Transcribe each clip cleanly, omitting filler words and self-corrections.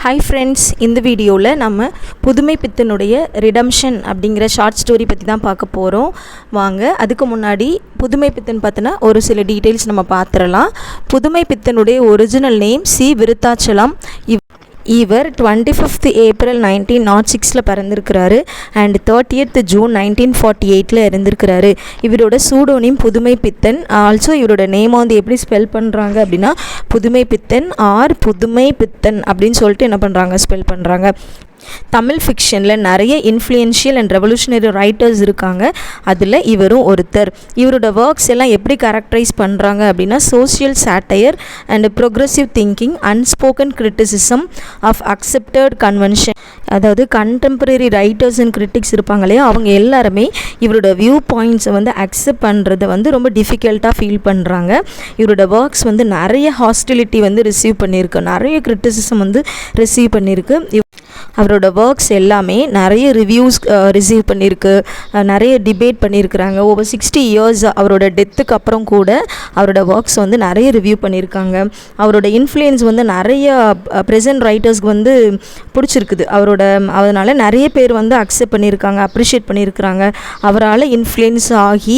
Hi friends, இந்த வீடியோவில் நம்ம புதுமை பித்தனுடைய ரிடம்ஷன் அப்படிங்கிற ஷார்ட் ஸ்டோரி பற்றி தான் பார்க்க போகிறோம். வாங்க, அதுக்கு முன்னாடி புதுமை பித்தன் பார்த்தினா ஒரு சில டீட்டெயில்ஸ் நம்ம பார்த்துடலாம். புதுமை பித்தனுடைய ஒரிஜினல் நேம் சி விருத்தாச்சலம். இவர் 25th April 1906 பிறந்திருக்கிறாரு and 30th June 1948 இருந்திருக்கிறாரு. இவரோட சூடோனிம் புதுமை பித்தன். ஆல்சோ இவரோட நேம் வந்து எப்படி ஸ்பெல் பண்ணுறாங்க அப்படின்னா புதுமை பித்தன் ஆர் புதுமை பித்தன் அப்படின்னு சொல்லிட்டு என்ன பண்ணுறாங்க, ஸ்பெல் பண்ணுறாங்க. தமிழ் ஃபிக்ஷனில் நிறைய இன்ஃப்ளூயன்ஷியல் அண்ட் ரெவல்யூஷனரி ரைட்டர்ஸ் இருக்காங்க. அதில் இவரும் ஒருத்தர். இவரோட ஒர்க்ஸ் எல்லாம் எப்படி கேரக்டரைஸ் பண்ணுறாங்க அப்படின்னா social satire and progressive thinking, unspoken criticism of accepted convention. அதாவது கண்டெம்பரரி ரைட்டர்ஸ் அண்ட் கிரிட்டிக்ஸ் இருப்பாங்க இல்லையா, அவங்க எல்லாருமே இவரோட வியூ பாயிண்ட்ஸை வந்து அக்செப்ட் பண்ணுறதை வந்து ரொம்ப டிஃபிகல்ட்டாக ஃபீல் பண்ணுறாங்க. இவரோட ஒர்க்ஸ் வந்து நிறைய ஹாஸ்டிலிட்டி வந்து ரிசீவ் பண்ணியிருக்கு, நிறைய கிரிட்டிசிசம் வந்து ரிசீவ் பண்ணியிருக்கு. அவரோட ஒர்க்ஸ் எல்லாமே நிறைய ரிவ்யூஸ் ரிசீவ் பண்ணியிருக்கு, நிறைய டிபேட் பண்ணியிருக்கிறாங்க. ஓவர் 60 years அவரோட டெத்துக்கு அப்புறம் கூட அவரோட ஒர்க்ஸ் வந்து நிறைய ரிவ்யூ பண்ணியிருக்காங்க. அவரோட இன்ஃப்ளூயன்ஸ் வந்து நிறைய ப்ரெசன்ட் ரைட்டர்ஸ்க்கு வந்து பிடிச்சிருக்குது அதனால் நிறைய பேர் வந்து அக்செப்ட் பண்ணியிருக்காங்க, அப்ரிஷியேட் பண்ணியிருக்கிறாங்க. அவரால் இன்ஃப்ளூயன்ஸ் ஆகி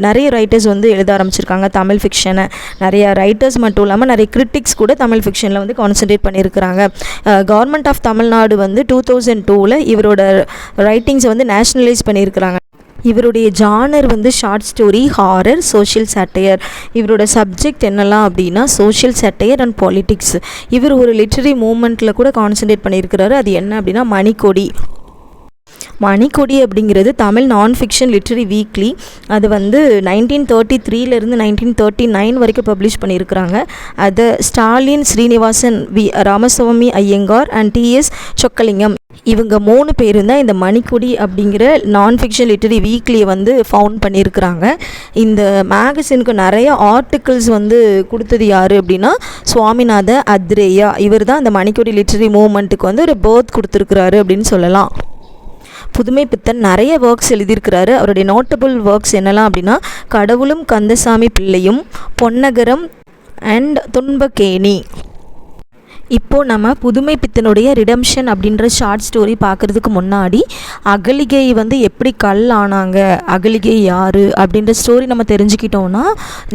நிறைய ரைட்டர்ஸ் வந்து எழுத ஆரம்பிச்சிருக்காங்க தமிழ் ஃபிக்ஷனை. நிறைய ரைட்டர்ஸ் மட்டும் இல்லாமல் நிறைய கிரிட்டிக்ஸ் கூட தமிழ் ஃபிக்ஷனில் வந்து கான்சன்ட்ரேட் பண்ணியிருக்கிறாங்க. கவர்மெண்ட் ஆஃப் தமிழ்நாடு வந்து 2002 இவரோட ரைட்டிங்ஸை வந்து நேஷ்னலைஸ் பண்ணியிருக்கிறாங்க. இவருடைய ஜானர் வந்து ஷார்ட் ஸ்டோரி, ஹாரர், சோஷியல் சாட்டையர். இவரோட சப்ஜெக்ட் என்னெல்லாம் அப்படின்னா சோஷியல் சாட்டையர் அண்ட் பாலிட்டிக்ஸ். இவர் ஒரு லிட்ரரி மூமெண்ட்டில் கூட கான்சன்ட்ரேட் பண்ணியிருக்கிறாரு. அது என்ன அப்படின்னா மணிக்கொடி. மணிக்கொடி அப்படிங்கிறது தமிழ் நான் ஃபிக்ஷன் லிட்ரரி வீக்லி. அது வந்து 1933 1939 வரைக்கும் பப்ளிஷ் பண்ணியிருக்கிறாங்க. அதை Stalin Srinivasan, V Ramaswamy Iyengar and TS Chockalingam இவங்க 3 பேரும் தான் இந்த மணிக்கொடி அப்படிங்கிற நான் ஃபிக்ஷன் லிட்டரி வீக்லியை வந்து ஃபவுண்ட் பண்ணியிருக்கிறாங்க. இந்த மேகசினுக்கு நிறைய ஆர்டிக்கிள்ஸ் வந்து கொடுத்தது யார் அப்படின்னா சுவாமிநாத அத்ரேயா. இவர் தான் இந்த மணிக்கொடி லிட்டரி மூவ்மெண்ட்டுக்கு வந்து ஒரு பர்த் கொடுத்துருக்கிறாரு அப்படின்னு சொல்லலாம். புதுமை பித்தன் நிறைய ஒர்க்ஸ் எழுதியிருக்கிறாரு. அவருடைய நோட்டபிள் ஒர்க்ஸ் என்னெல்லாம் அப்படின்னா கடவுளும் கந்தசாமி பிள்ளையும், பொன்னகரம் அண்ட் துன்பக்கேணி. இப்போது நம்ம புதுமை பித்தனுடைய ரிடம்ஷன் அப்படின்ற ஷார்ட் ஸ்டோரி பார்க்குறதுக்கு முன்னாடி அகலிகை வந்து எப்படி கல் ஆனாங்க, அகலிகை யார் அப்படின்ற ஸ்டோரி நம்ம தெரிஞ்சுக்கிட்டோன்னா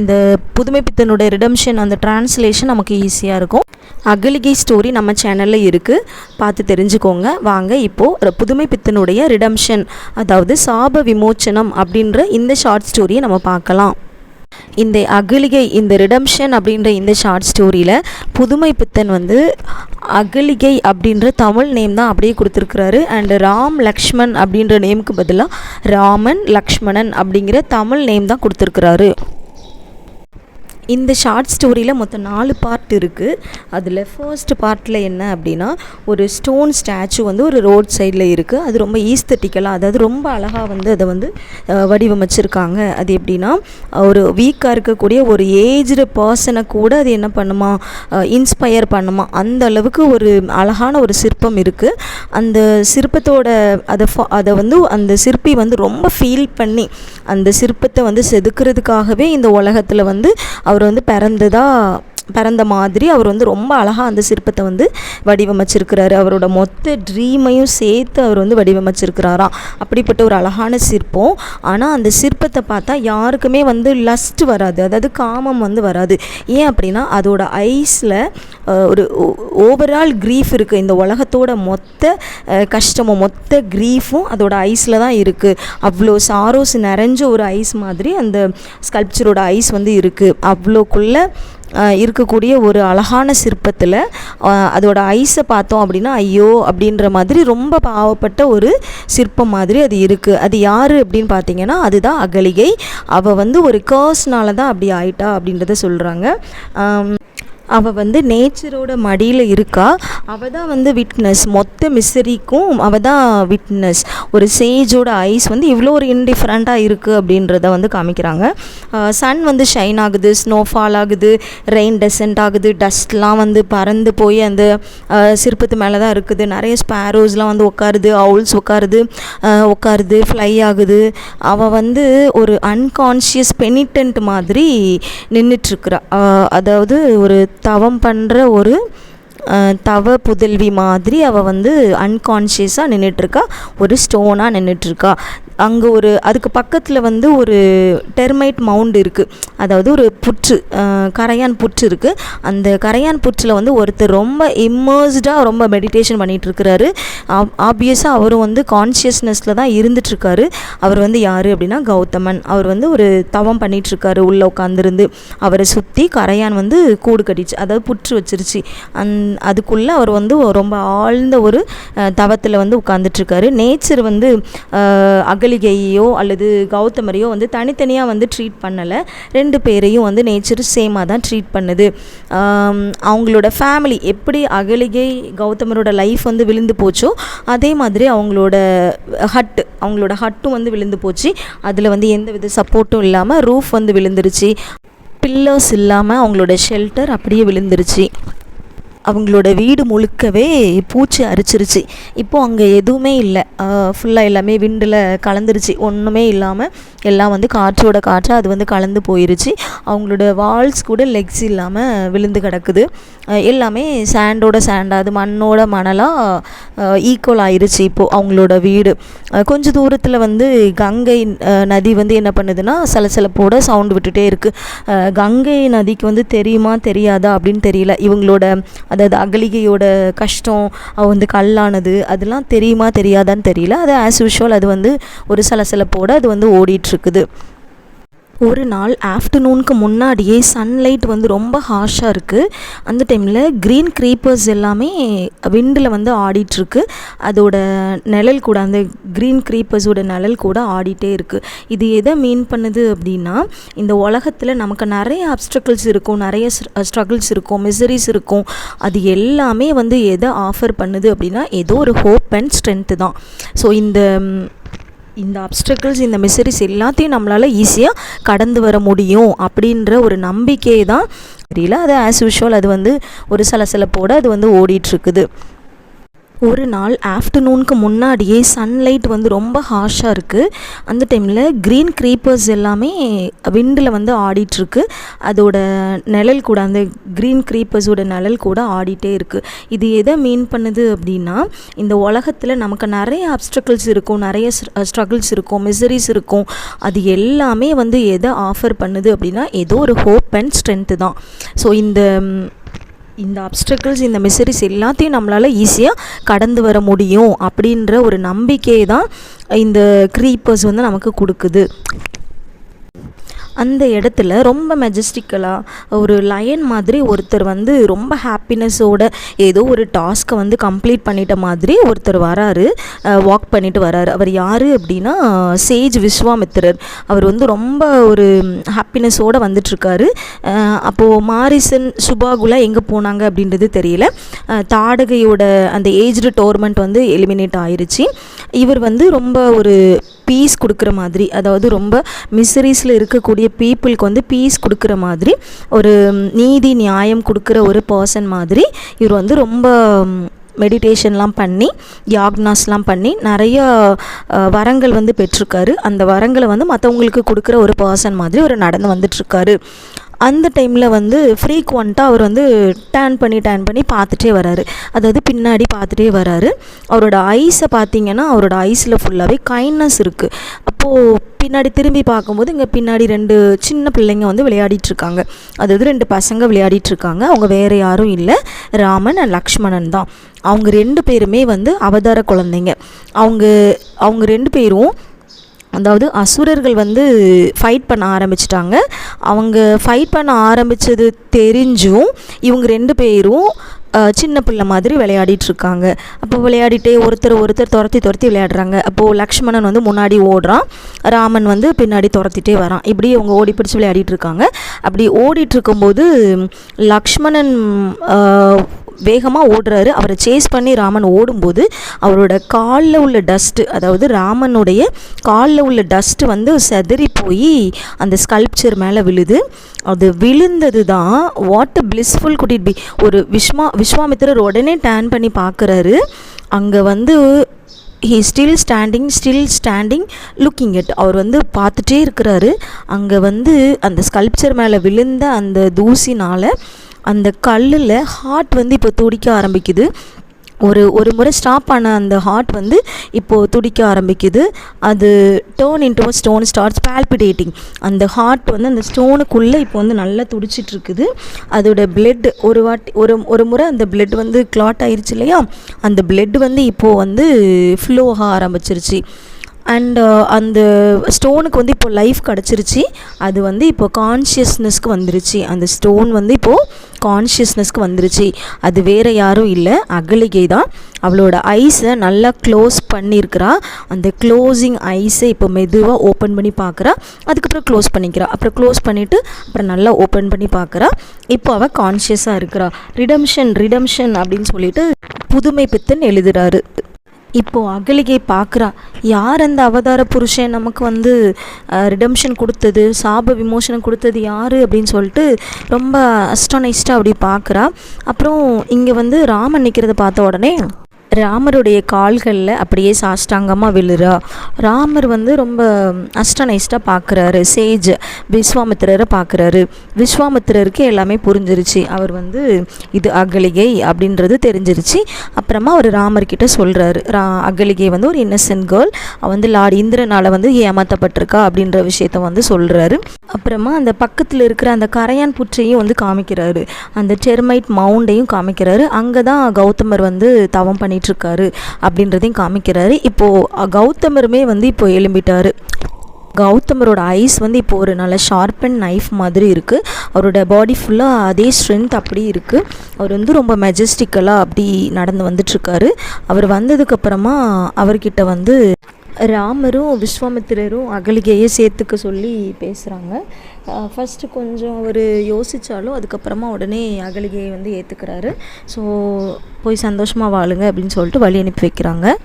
இந்த புதுமை பித்தனுடைய ரிடம்ஷன் அந்த டிரான்ஸ்லேஷன் நமக்கு ஈஸியாக இருக்கும். அகலிகை ஸ்டோரி நம்ம சேனலில் இருக்குது, பார்த்து தெரிஞ்சுக்கோங்க. வாங்க இப்போது புதுமை பித்தனுடைய ரிடம்ஷன் அதாவது சாப விமோச்சனம் அப்படின்ற இந்த ஷார்ட் ஸ்டோரியை நம்ம பார்க்கலாம். இந்த அகலிகை, இந்த ரிடம்ஷன் அப்படின்ற இந்த ஷார்ட் ஸ்டோரியில் புதுமை பித்தன் வந்து அகலிகை அப்படின்ற தமிழ் நேம் தான் அப்படியே கொடுத்துருக்குறாரு. அண்டு ராம் லக்ஷ்மண் அப்படின்ற நேமுக்கு பதிலாக ராமன் லக்ஷ்மணன் அப்படிங்கிற தமிழ் நேம் தான் கொடுத்துருக்குறாரு. இந்த ஷார்ட் ஸ்டோரியில் மொத்தம் 4 பார்ட் இருக்குது. அதில் ஃபர்ஸ்ட் பார்ட்டில் என்ன அப்படின்னா ஒரு ஸ்டோன் ஸ்டாச்சு வந்து ஒரு ரோட் சைடில் இருக்குது. அது ரொம்ப ஈஸ்தட்டிக்கலாக, அதாவது ரொம்ப அழகாக வந்து அதை வந்து வடிவமைச்சிருக்காங்க. அது எப்படின்னா ஒரு வீக்காக இருக்கக்கூடிய ஒரு ஏஜ்டு பர்சனை கூட அது என்ன பண்ணுமா, இன்ஸ்பயர் பண்ணுமா. அந்த அளவுக்கு ஒரு அழகான ஒரு சிற்பம் இருக்குது. அந்த சிற்பத்தோட அதை வந்து அந்த சிற்பி வந்து ரொம்ப ஃபீல் பண்ணி அந்த சிற்பத்தை வந்து செதுக்கிறதுக்காகவே இந்த உலகத்தில் வந்து அவர் வந்து பிறந்த மாதிரி அவர் வந்து ரொம்ப அழகாக அந்த சிற்பத்தை வந்து வடிவமைச்சிருக்கிறாரு. அவரோட மொத்த ட்ரீமையும் சேர்த்து அவர் வந்து வடிவமைச்சிருக்கிறாராம். அப்படிப்பட்ட ஒரு அழகான சிற்பம். ஆனால் அந்த சிற்பத்தை பார்த்தா யாருக்குமே வந்து லஸ்ட் வராது, அதாவது காமம் வந்து வராது. ஏன் அப்படின்னா அதோட ஐஸில் ஒரு ஓவரால் க்ரீஃப் இருக்குது. இந்த உலகத்தோட மொத்த கஷ்டமும் மொத்த க்ரீஃபும் அதோட ஐஸில் தான் இருக்குது. அவ்வளோ சாரோஸ் நிறைஞ்ச ஒரு ஐஸ் மாதிரி அந்த ஸ்கல்ப்சரோட ஐஸ் வந்து இருக்குது. அவ்வளோக்குள்ளே இருக்கக்கூடிய ஒரு அழகான சிற்பத்தில் அதோட ஐஸை பார்த்தோம் அப்படின்னா ஐயோ அப்படின்ற மாதிரி ரொம்ப பாவப்பட்ட ஒரு சிற்பம் மாதிரி அது இருக்குது. அது யார் அப்படின்னு பார்த்தீங்கன்னா அதுதான் அகலிகை. அவள் வந்து ஒரு கர்ஸ்னால தான் அப்படி ஆயிட்டா அப்படின்றத சொல்கிறாங்க. அவள் வந்து நேச்சரோட மடியில் இருக்கா. அவள் தான் வந்து விட்னஸ், மொத்த மிஸ்ஸரிக்கும் அவள் தான் விட்னஸ். ஒரு சேஜோட ஐஸ் வந்து இவ்வளோ ஒரு இன்டிஃப்ரெண்ட்டாக இருக்குது அப்படின்றத வந்து காமிக்கிறாங்க. சன் வந்து ஷைன் ஆகுது, ஸ்னோஃபால் ஆகுது, ரெயின் டெசன்ட் ஆகுது, டஸ்ட்லாம் வந்து பறந்து போய் அந்த சிற்பத்து மேலே தான் இருக்குது. நிறைய ஸ்பேரோஸ்லாம் வந்து உட்காருது, அவுல்ஸ் உட்காருது, ஃப்ளை ஆகுது. அவள் வந்து ஒரு அன்கான்ஷியஸ் பெனிட்டன்ட் மாதிரி நின்றுட்டுருக்குறா. அதாவது ஒரு தவம் பண்ணுற ஒரு தவ புதல்வி மாதிரி அவள் வந்து அன்கான்ஷியஸாக நின்றுட்டுருக்கா, ஒரு ஸ்டோனாக நின்றுட்டுருக்கா. அங்கே அதுக்கு பக்கத்தில் வந்து ஒரு டெர்மைட் மவுண்ட் இருக்குது, அதாவது ஒரு புற்று, கரையான் புற்று இருக்குது. அந்த கரையான் புற்றில் வந்து ஒருத்தர் ரொம்ப இம்மர்ஸ்டாக ரொம்ப மெடிடேஷன் பண்ணிகிட்ருக்கிறாரு. ஆப்வியஸாக அவரும் வந்து கான்ஷியஸ்னஸில் தான் இருந்துகிட்ருக்காரு. அவர் வந்து யார் அப்படின்னா கௌதமன். அவர் வந்து ஒரு தவம் பண்ணிகிட்ருக்காரு, உள்ளே உட்காந்துருந்து. அவரை சுற்றி கரையான் வந்து கூடு கட்டிச்சு, அதாவது புற்று வச்சிருச்சு. அதுக்குள்ளே அவர் வந்து ரொம்ப ஆழ்ந்த ஒரு தவத்தில் வந்து உட்காந்துட்ருக்காரு. நேச்சர் வந்து அகலிகையோ அல்லது கௌதமரையோ வந்து தனித்தனியாக வந்து ட்ரீட் பண்ணலை, ரெண்டு பேரையும் வந்து நேச்சர் சேமாக தான் ட்ரீட் பண்ணுது. அவங்களோட ஃபேமிலி எப்படி அகலிகை கௌதமரோட லைஃப் வந்து விழுந்து போச்சோ அதே மாதிரி அவங்களோட ஹட்டும் வந்து விழுந்து போச்சு. அதில் வந்து எந்த வித சப்போர்ட்டும் இல்லாமல் ரூஃப் வந்து விழுந்துருச்சு, பில்லர்ஸ் இல்லாமல் அவங்களோட ஷெல்டர் அப்படியே விழுந்துருச்சு. அவங்களோட வீடு முழுக்கவே பூச்சி அரிச்சிருச்சு. இப்போது அங்கே எதுவுமே இல்லை, ஃபுல்லாக எல்லாமே விண்டில் கலந்துருச்சு. ஒன்றுமே இல்லாமல் எல்லாம் வந்து காற்றோட காற்று அது வந்து கலந்து போயிருச்சு. அவங்களோட வால்ஸ் கூட லெக்ஸ் இல்லாமல் விழுந்து கிடக்குது. எல்லாமே சேண்டோட சேண்டாக, அது மண்ணோட மணலாக ஈக்குவல் ஆயிருச்சு இப்போது அவங்களோட வீடு. கொஞ்சம் தூரத்தில் வந்து கங்கை நதி வந்து என்ன பண்ணுதுன்னா சலசலப்போட சவுண்டு விட்டுட்டே இருக்குது. கங்கை நதிக்கு வந்து தெரியுமா தெரியாதா அப்படின்னு தெரியல. இவங்களோட அதாவது அகலிகையோட கஷ்டம், வந்து கல்லானது, அதெல்லாம் தெரியுமா தெரியாதான்னு தெரியல. அது ஆஸ் யூஷுவல் அது வந்து ஒரு சலசலப்போடு அது வந்து ஓடிட்டுருக்குது. ஒரு நாள் ஆஃப்டர்நூனுக்கு முன்னாடியே சன்லைட் வந்து ரொம்ப ஹார்ஷாக இருக்குது. அந்த டைமில் க்ரீன் க்ரீப்பர்ஸ் எல்லாமே விண்டில் வந்து ஆடிட்டுருக்கு. அதோட நிழல் கூட, அந்த க்ரீன் க்ரீப்பர்ஸோட நிழல் கூட ஆடிட்டே இருக்குது. இது எதை மீன் பண்ணுது அப்படின்னா, இந்த உலகத்தில் நமக்கு நிறைய அப்ஸ்ட்ரக்கிள்ஸ் இருக்கும், நிறைய ஸ்ட்ரகிள்ஸ் இருக்கும், மிசரிஸ் இருக்கும். அது எல்லாமே வந்து எதை ஆஃபர் பண்ணுது அப்படின்னா ஏதோ ஒரு ஹோப் அண்ட் ஸ்ட்ரென்த்து தான். ஸோ இந்த அப்ஸ்ட்ரக்கிள்ஸ், இந்த மிசரிஸ் எல்லாத்தையும் நம்மளால் ஈஸியாக கடந்து வர முடியும் அப்படின்ற ஒரு நம்பிக்கை தான் தெரியல. அது ஆஸ் யூஷுவல் அது வந்து ஒரு சலசலப்போடு அது வந்து ஓடிட்டுருக்குது. ஒரு நாள் ஆஃப்டர்நூனுக்கு முன்னாடியே சன்லைட் வந்து ரொம்ப ஹார்ஷாக இருக்குது. அந்த டைமில் க்ரீன் க்ரீப்பர்ஸ் எல்லாமே விண்டில் வந்து ஆடிட்டுருக்கு. அதோட நிழல் கூட, அந்த க்ரீன் க்ரீப்பர்ஸோட நிழல் கூட ஆடிட்டே இருக்குது. இது எதை மீன் பண்ணுது அப்படின்னா, இந்த உலகத்தில் நமக்கு நிறைய அப்ஸ்ட்ரக்கிள்ஸ் இருக்கும், நிறைய ஸ்ட்ரகிள்ஸ் இருக்கும், மிசரிஸ் இருக்கும். அது எல்லாமே வந்து எதை ஆஃபர் பண்ணுது அப்படின்னா ஏதோ ஒரு ஹோப் அண்ட் ஸ்ட்ரென்த்து தான். ஸோ இந்த அப்ஸ்ட்ரக்கிள்ஸ், இந்த மிசரிஸ் எல்லாத்தையும் நம்மளால் ஈஸியாக கடந்து வர முடியும் அப்படின்ற ஒரு நம்பிக்கையை தான் இந்த க்ரீப்பர்ஸ் வந்து நமக்கு கொடுக்குது. அந்த இடத்துல ரொம்ப மெஜஸ்டிக்கலாக ஒரு லயன் மாதிரி ஒருத்தர் வந்து ரொம்ப ஹாப்பினஸோட ஏதோ ஒரு டாஸ்க்கை வந்து கம்ப்ளீட் பண்ணிட்ட மாதிரி ஒருத்தர் வராரு, வாக் பண்ணிட்டு வராரு. அவர் யார் அப்படின்னா சேஜ் விஸ்வாமித்திரர். அவர் வந்து ரொம்ப ஒரு ஹாப்பினஸோடு வந்துட்டுருக்காரு. அப்போது மாரிசன் சுபாகுலா எங்கே போனாங்க அப்படின்றது தெரியல. தாடகையோட அந்த ஏஜ்டு டோர்மெண்ட் வந்து எலிமினேட் ஆயிருச்சு. இவர் வந்து ரொம்ப ஒரு பீஸ் கொடுக்குற மாதிரி, அதாவது ரொம்ப மிசரிஸில் இருக்கக்கூடிய பீப்புளுக்கு வந்து பீஸ் கொடுக்குற மாதிரி, ஒரு நீதி நியாயம் கொடுக்குற ஒரு பர்சன் மாதிரி இவர் வந்து ரொம்ப மெடிடேஷன்லாம் பண்ணி, யாக்னாஸ்லாம் பண்ணி நிறைய வரங்கள் வந்து பெற்றிருக்காரு. அந்த வரங்களை வந்து மற்றவங்களுக்கு கொடுக்குற ஒரு பர்சன் மாதிரி அவர் நடந்து வந்துட்டுருக்காரு. அந்த டைமில் வந்து ஃப்ரீக்வெண்ட்டாக அவர் வந்து டேர்ன் பண்ணி பார்த்துட்டே வராரு, அதாவது பின்னாடி பார்த்துட்டே வராரு. அவரோட ஐஸை பார்த்திங்கன்னா அவரோட ஐஸில் ஃபுல்லாகவே கைண்ட்னஸ் இருக்குது. அப்போது பின்னாடி திரும்பி பார்க்கும்போது இங்கே பின்னாடி 2 சின்ன பிள்ளைங்க வந்து விளையாடிட்டுருக்காங்க. அதாவது 2 பசங்க விளையாடிட்டுருக்காங்க. அவங்க வேறு யாரும் இல்லை, ராமன் அண்ட் லக்ஷ்மணன் தான். அவங்க 2 பேருமே வந்து அவதார குழந்தைங்க. அவங்க 2 பேரும், அதாவது அசுரர்கள் வந்து ஃபைட் பண்ண ஆரம்பிச்சிட்டாங்க. அவங்க ஃபைட் பண்ண ஆரம்பித்தது தெரிஞ்சும் இவங்க 2 பேரும் சின்ன பிள்ளை மாதிரி விளையாடிட்டுருக்காங்க. அப்போ விளையாடிட்டே ஒருத்தர் துரத்தி விளையாடுறாங்க. அப்போது லக்ஷ்மணன் வந்து முன்னாடி ஓடுறான், ராமன் வந்து பின்னாடி துரத்திட்டே வரான். இப்படி அவங்க ஓடி பிடிச்சி விளையாடிட்டுருக்காங்க. அப்படி ஓடிட்டுருக்கும்போது லக்ஷ்மணன் வேகமாக ஓடுறாரு. அவரை சேஸ் பண்ணி ராமன் ஓடும்போது அவரோட காலில் உள்ள டஸ்ட்டு, அதாவது ராமனுடைய காலில் உள்ள டஸ்ட்டு வந்து செதறி போய் அந்த ஸ்கல்ப்சர் மேலே விழுது. அது விழுந்தது தான் what a blissful could it be. ஒரு விஸ்வாமித்திரர் உடனே டேர்ன் பண்ணி பார்க்குறாரு. அங்கே வந்து he still standing looking it. அவர் வந்து பார்த்துட்டே இருக்கிறாரு. அங்கே வந்து அந்த ஸ்கல்ப்சர் மேலே விழுந்த அந்த தூசினால் அந்த கல்லில் ஹார்ட் வந்து இப்போ துடிக்க ஆரம்பிக்குது. ஒரு முறை ஸ்டாப் ஆன அந்த ஹார்ட் வந்து இப்போது துடிக்க ஆரம்பிக்குது. அது turn into a stone starts palpitating. அந்த ஹார்ட் வந்து அந்த ஸ்டோனுக்குள்ளே இப்போ வந்து நல்லா துடிச்சிட்ருக்குது. அதோட பிளட் ஒரு முறை அந்த பிளட் வந்து கிளாட் ஆயிடுச்சு இல்லையா, அந்த பிளட் வந்து இப்போது வந்து ஃப்ளோ ஆக ஆரம்பிச்சிருச்சு. அண்ட் அந்த ஸ்டோனுக்கு வந்து இப்போ லைஃப் கிடச்சிருச்சு. அது வந்து இப்போ கான்ஷியஸ்னஸ்க்கு வந்துருச்சு. அந்த ஸ்டோன் வந்து இப்போது கான்ஷியஸ்னஸ்க்கு வந்துருச்சு. அது வேறு யாரும் இல்லை, அகலிகை தான். அவளோட ஐஸை நல்லா க்ளோஸ் பண்ணியிருக்கிறா. அந்த க்ளோசிங் ஐஸை இப்போ மெதுவாக ஓப்பன் பண்ணி பார்க்குறா. அதுக்கப்புறம் க்ளோஸ் பண்ணிக்கிறா. அப்புறம் க்ளோஸ் பண்ணிவிட்டு அப்புறம் நல்லா ஓப்பன் பண்ணி பார்க்குறா. இப்போ அவள் கான்ஷியஸாக இருக்கிறா. ரிடம்ஷன் அப்படின்னு சொல்லிட்டு புதுமை பித்தன் எழுதுகிறாரு. இப்போது அகலிகை பார்க்குறா, யார் அந்த அவதார புருஷன் நமக்கு வந்து ரிடம்ஷன் கொடுத்தது, சாப விமோசனம் கொடுத்தது யார் அப்படின்னு சொல்லிட்டு ரொம்ப அஸ்டானைஸ்டாக அப்படி பார்க்குறா. அப்புறம் இங்கே வந்து ராமன் நிற்கிறத பார்த்த உடனே ராமருடைய கால்களில் அப்படியே சாஷ்டாங்கமாக விழுறா. ராமர் வந்து ரொம்ப அஸ்டானைஸ்டாக பார்க்குறாரு. சேஜ் விஸ்வாமித்திரரை பார்க்குறாரு. விஸ்வாமித்திரருக்கு எல்லாமே புரிஞ்சிருச்சு. அவர் வந்து இது அகலிகை அப்படின்றது தெரிஞ்சிருச்சு. அப்புறமா அவர் ராமர்கிட்ட சொல்கிறாரு, அகலிகை வந்து ஒரு இன்னசென்ட் கேர்ள், அவள் வந்து லார்ட் இந்திரனால் வந்து ஏமாற்றப்பட்டிருக்கா அப்படின்ற விஷயத்த வந்து சொல்கிறாரு. அப்புறமா அந்த பக்கத்தில் இருக்கிற அந்த கரையான் புற்றையும் வந்து காமிக்கிறாரு. அந்த டெர்மைட் மவுண்டையும் காமிக்கிறாரு. அங்கே தான் கௌதமர் வந்து தவம் பண்ணிட்டு இருக்காரு அப்படின்றதையும் காமிக்கிறாரு. இப்போது கௌதமருமே வந்து இப்போ எழும்பிட்டாரு. கௌதமரோட ஐஸ் வந்து இப்போ ஒரு நல்ல ஷார்ப்பன் நைஃப் மாதிரி இருக்குது. அவரோட பாடி ஃபுல்லாக அதே ஸ்ட்ரென்த் அப்படி இருக்குது. அவர் வந்து ரொம்ப மெஜஸ்டிக்கலாக அப்படி நடந்து வந்துட்டுருக்காரு. அவர் வந்ததுக்கப்புறமா அவர்கிட்ட வந்து ராமரும் விஸ்வாமித்திரரும் அகலிகையை சேர்த்துக்க சொல்லி பேசுகிறாங்க. ஃபஸ்ட்டு கொஞ்சம் அவர் யோசித்தாலும் அதுக்கப்புறமா உடனே அகலிகையை வந்து ஏற்றுக்கிறாரு. ஸோ போய் சந்தோஷமாக வாழுங்க அப்படின்னு சொல்லிட்டு வழி அனுப்பி வைக்கிறாங்க.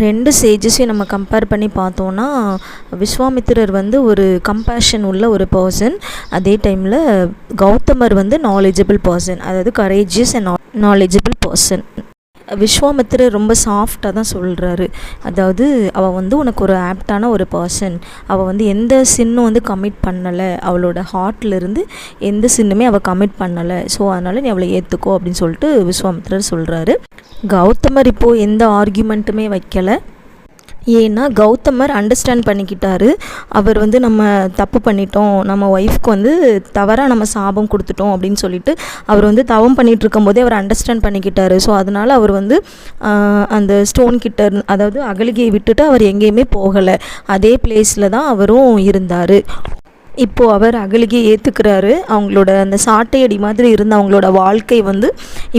ரெண்டு சேஜஸையும் நம்ம கம்பேர் பண்ணி பார்த்தோன்னா விஸ்வாமித்திரர் வந்து ஒரு கம்பேஷன் உள்ள ஒரு பர்சன், அதே டைமில் கௌதமர் வந்து நாலேஜபிள் பர்சன், அதாவது கரேஜியஸ் அண்ட் நாலேஜபிள் பர்சன். விஸ்வாமித்திரர் ரொம்ப சாஃப்டாக தான் சொல்கிறாரு. அதாவது அவள் வந்து உனக்கு ஒரு ஆப்டான ஒரு பர்சன், அவள் வந்து எந்த சின்னும் வந்து கமிட் பண்ணலை, அவளோட ஹார்ட்லேருந்து எந்த சின்னுமே அவள் கமிட் பண்ணலை, ஸோ அதனால் நீ அவளை ஏற்றுக்கோ அப்படின்னு சொல்லிட்டு விஸ்வாமித்திரர் சொல்கிறாரு. கௌதமர் இப்போது எந்த ஆர்கியூமெண்ட்டுமே வைக்கலை. ஏன்னா கௌதமர் அண்டர்ஸ்டாண்ட் பண்ணிக்கிட்டாரு. அவர் வந்து நம்ம தப்பு பண்ணிட்டோம், நம்ம ஒய்ஃப்க்கு வந்து தவறாக நம்ம சாபம் கொடுத்துட்டோம் அப்படின்னு சொல்லிட்டு அவர் வந்து தவம் பண்ணிகிட்டு இருக்கும்போதே அவர் அண்டர்ஸ்டாண்ட் பண்ணிக்கிட்டாரு. ஸோ அதனால் அவர் வந்து அந்த ஸ்டோன் கிட்ட, அதாவது அகலிகையை விட்டுட்டு அவர் எங்கேயுமே போகலை, அதே பிளேஸில் தான் அவரும் இருந்தார். இப்போது அவர் அகலிகையை ஏற்றுக்கிறாரு. அவங்களோட அந்த சாட்டையடி மாதிரி இருந்த அவங்களோட வாழ்க்கை வந்து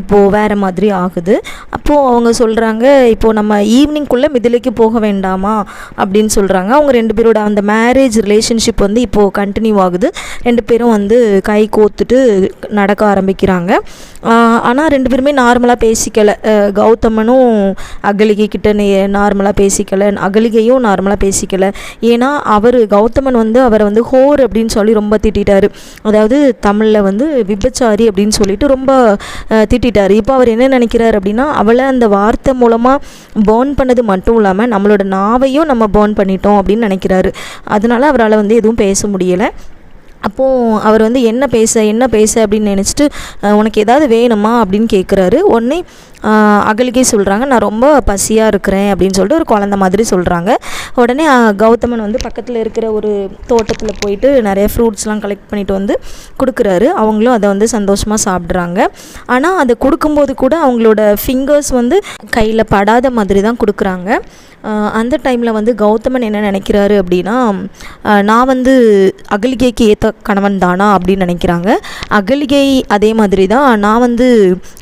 இப்போது வேறு மாதிரி ஆகுது. அப்போது அவங்க சொல்கிறாங்க, இப்போது நம்ம ஈவினிங்குள்ளே மிதிலைக்கு போக வேண்டாமா அப்படின்னு சொல்கிறாங்க. அவங்க ரெண்டு பேரோட அந்த மேரேஜ் ரிலேஷன்ஷிப் வந்து இப்போது கண்டினியூ ஆகுது. ரெண்டு பேரும் வந்து கை கோத்துட்டு நடக்க ஆரம்பிக்கிறாங்க. ஆனால் ரெண்டு பேருமே நார்மலாக பேசிக்கலை. கௌதமனும் அகலிகை கிட்ட நார்மலாக பேசிக்கலை, அகலிகையும் நார்மலாக பேசிக்கலை. ஏன்னா கௌதமன் வந்து அவரை வந்து ஹோர் அப்படின்னு சொல்லி ரொம்ப திட்டாரு. அதாவது தமிழில் வந்து விபச்சாரி அப்படின்னு சொல்லிட்டு ரொம்ப திட்டாரு. இப்போ அவர் என்ன நினைக்கிறார் அப்படின்னா, அவளை அந்த வார்த்தை மூலமாக பர்ன் பண்ணது மட்டும் இல்லாமல் நம்மளோட நாவையும் நம்ம பர்ன் பண்ணிட்டோம் அப்படின்னு நினைக்கிறாரு. அதனால அவரால் வந்து எதுவும் பேச முடியலை. அப்போது அவர் வந்து என்ன பேச அப்படின்னு நினச்சிட்டு உனக்கு ஏதாவது வேணுமா அப்படின்னு கேட்குறாரு. உடனே அகலிகை சொல்கிறாங்க, நான் ரொம்ப பசியாக இருக்கிறேன் அப்படின்னு சொல்லிட்டு ஒரு குழந்த மாதிரி சொல்கிறாங்க. உடனே கௌதமன் வந்து பக்கத்தில் இருக்கிற ஒரு தோட்டத்தில் போயிட்டு நிறைய ஃப்ரூட்ஸ்லாம் கலெக்ட் பண்ணிட்டு வந்து கொடுக்குறாரு. அவங்களும் அதை வந்து சந்தோஷமாக சாப்பிட்றாங்க. ஆனால் அதை கொடுக்கும்போது கூட அவங்களோட ஃபிங்கர்ஸ் வந்து கையில் படாத மாதிரி தான் கொடுக்குறாங்க. அந்த டைமில் வந்து கௌதமன் என்ன நினைக்கிறாரு அப்படின்னா, நான் வந்து அகலிகைக்கு ஏற்ற கணவன் தானா அப்படின்னு நினைக்கிறாங்க. அகலிகை அதே மாதிரி தான் நான் வந்து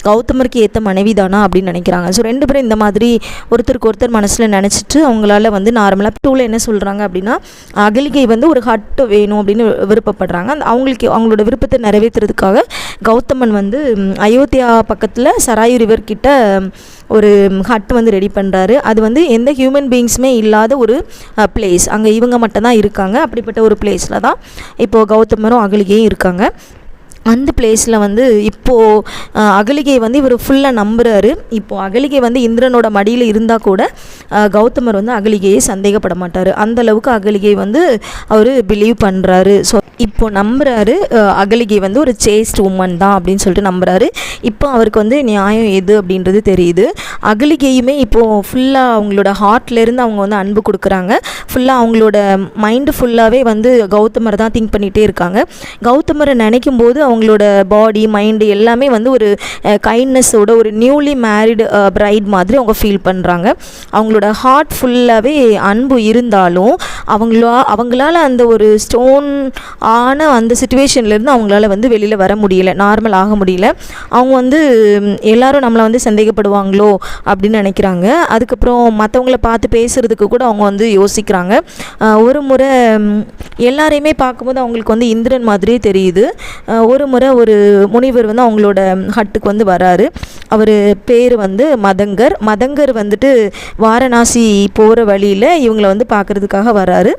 கௌதமருக்கு ஏற்ற மனைவி தானா அப்படின்னு நினைக்கிறாங்க. ஸோ ரெண்டு பேரும் இந்த மாதிரி ஒருத்தருக்கு ஒருத்தர் மனசில் நினச்சிட்டு அவங்களால வந்து நார்மலாக டூவில் என்ன சொல்கிறாங்க அப்படின்னா, அகலிகை வந்து ஒரு ஹட்டு வேணும் அப்படின்னு விருப்பப்படுறாங்க. அவங்களோட விருப்பத்தை நிறைவேற்றுறதுக்காக கௌதமன் வந்து அயோத்தியா பக்கத்தில் சராயு ரிவர் கிட்ட ஒரு ஹட் வந்து ரெடி பண்ணுறாரு. அது வந்து எந்த ஹியூமன் பீயிங்ஸுமே இல்லாத ஒரு பிளேஸ், அங்கே இவங்க மட்டும் தான் இருக்காங்க. அப்படிப்பட்ட ஒரு பிளேஸில் தான் இப்போது கௌதமரும் அகலிகையும் இருக்காங்க. அந்த பிளேஸில் வந்து இப்போது அகலிகை வந்து இவர் ஃபுல்லாக நம்புகிறாரு. இப்போது அகலிகை வந்து இந்திரனோட மடியில் இருந்தால் கூட கௌதமர் வந்து அகலிகையை சந்தேகப்பட மாட்டார். அந்தளவுக்கு அகலிகை வந்து அவர் பிலீவ் பண்ணுறாரு. ஸோ இப்போது நம்புகிறாரு அகலிகை வந்து ஒரு சேஸ்ட் உமன் தான் அப்படின்னு சொல்லிட்டு நம்புகிறாரு. இப்போ அவருக்கு வந்து நியாயம் எது அப்படின்றது தெரியுது. அகலிகையுமே இப்போது ஃபுல்லாக அவங்களோட ஹார்ட்லேருந்து அவங்க வந்து அன்பு கொடுக்குறாங்க. ஃபுல்லாக அவங்களோட மைண்டு ஃபுல்லாகவே வந்து கௌதமரை தான் திங்க் பண்ணிகிட்டே இருக்காங்க. கௌதமரை நினைக்கும் போது அவங்களோட பாடி மைண்டு எல்லாமே வந்து ஒரு கைண்ட்னஸோட ஒரு நியூலி மேரிடு பிரைட் மாதிரி அவங்க ஃபீல் பண்ணுறாங்க. அவங்களோட ஹார்ட் ஃபுல்லாகவே அன்பு இருந்தாலும் அவங்களால அந்த ஒரு ஸ்டோன் ஆன அந்த சிச்சுவேஷன்லேருந்து அவங்களால வந்து வெளியில் வர முடியல, நார்மல் ஆக முடியல. அவங்க வந்து எல்லாரும் நம்மளை வந்து சந்தேகப்படுவாங்களோ அப்படின்னு நினைக்கிறாங்க. அதுக்கப்புறம் மற்றவங்கள பார்த்து பேசுகிறதுக்கு கூட அவங்க வந்து யோசிக்கிறாங்க. ஒரு முறை எல்லாரையுமே பார்க்கும்போது அவங்களுக்கு வந்து இந்திரன் மாதிரியே தெரியுது. ஒரு முறை ஒரு முனிவர் வந்து அவங்களோட ஹட்டுக்கு வந்து வராரு. அவர் பேர் வந்து மதங்கர் வந்துட்டு வாரணாசி போகிற வழியில் இவங்களை வந்து பார்க்குறதுக்காக வராரு.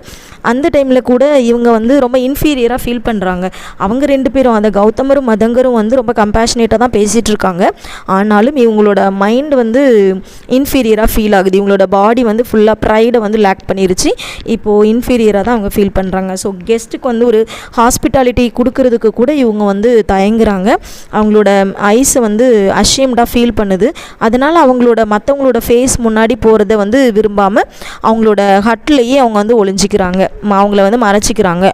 அந்த டைமில் கூட இவங்க வந்து ரொம்ப இன்ஃபீரியராக ஃபீல் பண்ணுறாங்க. அவங்க 2 பேரும், அந்த கௌதமரும் மதங்கரும் வந்து ரொம்ப கம்பேஷனேட்டாக தான் பேசிகிட்டு இருக்காங்க. ஆனாலும் இவங்களோட மைண்ட் வந்து இன்ஃபீரியராக ஃபீல் ஆகுது. இவங்களோட பாடி வந்து ஃபுல்லாக ப்ரைடை வந்து லேக் பண்ணிருச்சு. இப்போது இன்ஃபீரியராக தான் அவங்க ஃபீல் பண்ணுறாங்க. ஸோ கெஸ்ட்டுக்கு வந்து ஒரு ஹாஸ்பிட்டாலிட்டி கொடுக்கறதுக்கு கூட இவங்க வந்து தயங்குறாங்க. அவங்களோட ஐஸை வந்து அஷேம்டாக ஃபீல் பண்ணுது. அதனால் மற்றவங்களோட ஃபேஸ் முன்னாடி போகிறத வந்து விரும்பாமல் அவங்களோட ஹட்லேயே அவங்க வந்து ஒளிஞ்சிக்கிறாங்க, அவங்கள வந்து மறைச்சிக்கிறாங்க.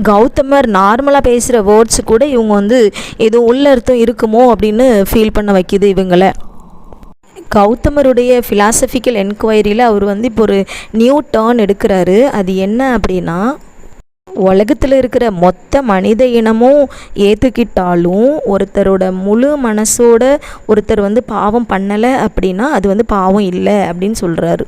கௌதமர் நார்மலாக பேசுகிற வேர்ட்ஸ் கூட இவங்க வந்து ஏதோ உள்ள அர்த்தம் இருக்குமோ அப்படின்னு ஃபீல் பண்ண வைக்கிது இவங்களை. கௌதமருடைய ஃபிலாசபிக்கல் என்கொயரியில் அவர் வந்து இப்போ ஒரு நியூ டர்ன் எடுக்கிறாரு. அது என்ன அப்படின்னா, உலகத்தில் இருக்கிற மொத்த மனித இனமும் ஏற்றுக்கிட்டாலும் ஒருத்தரோட முழு மனசோட ஒருத்தர் வந்து பாவம் பண்ணலை அப்படின்னா அது வந்து பாவம் இல்லை அப்படின்னு சொல்கிறாரு.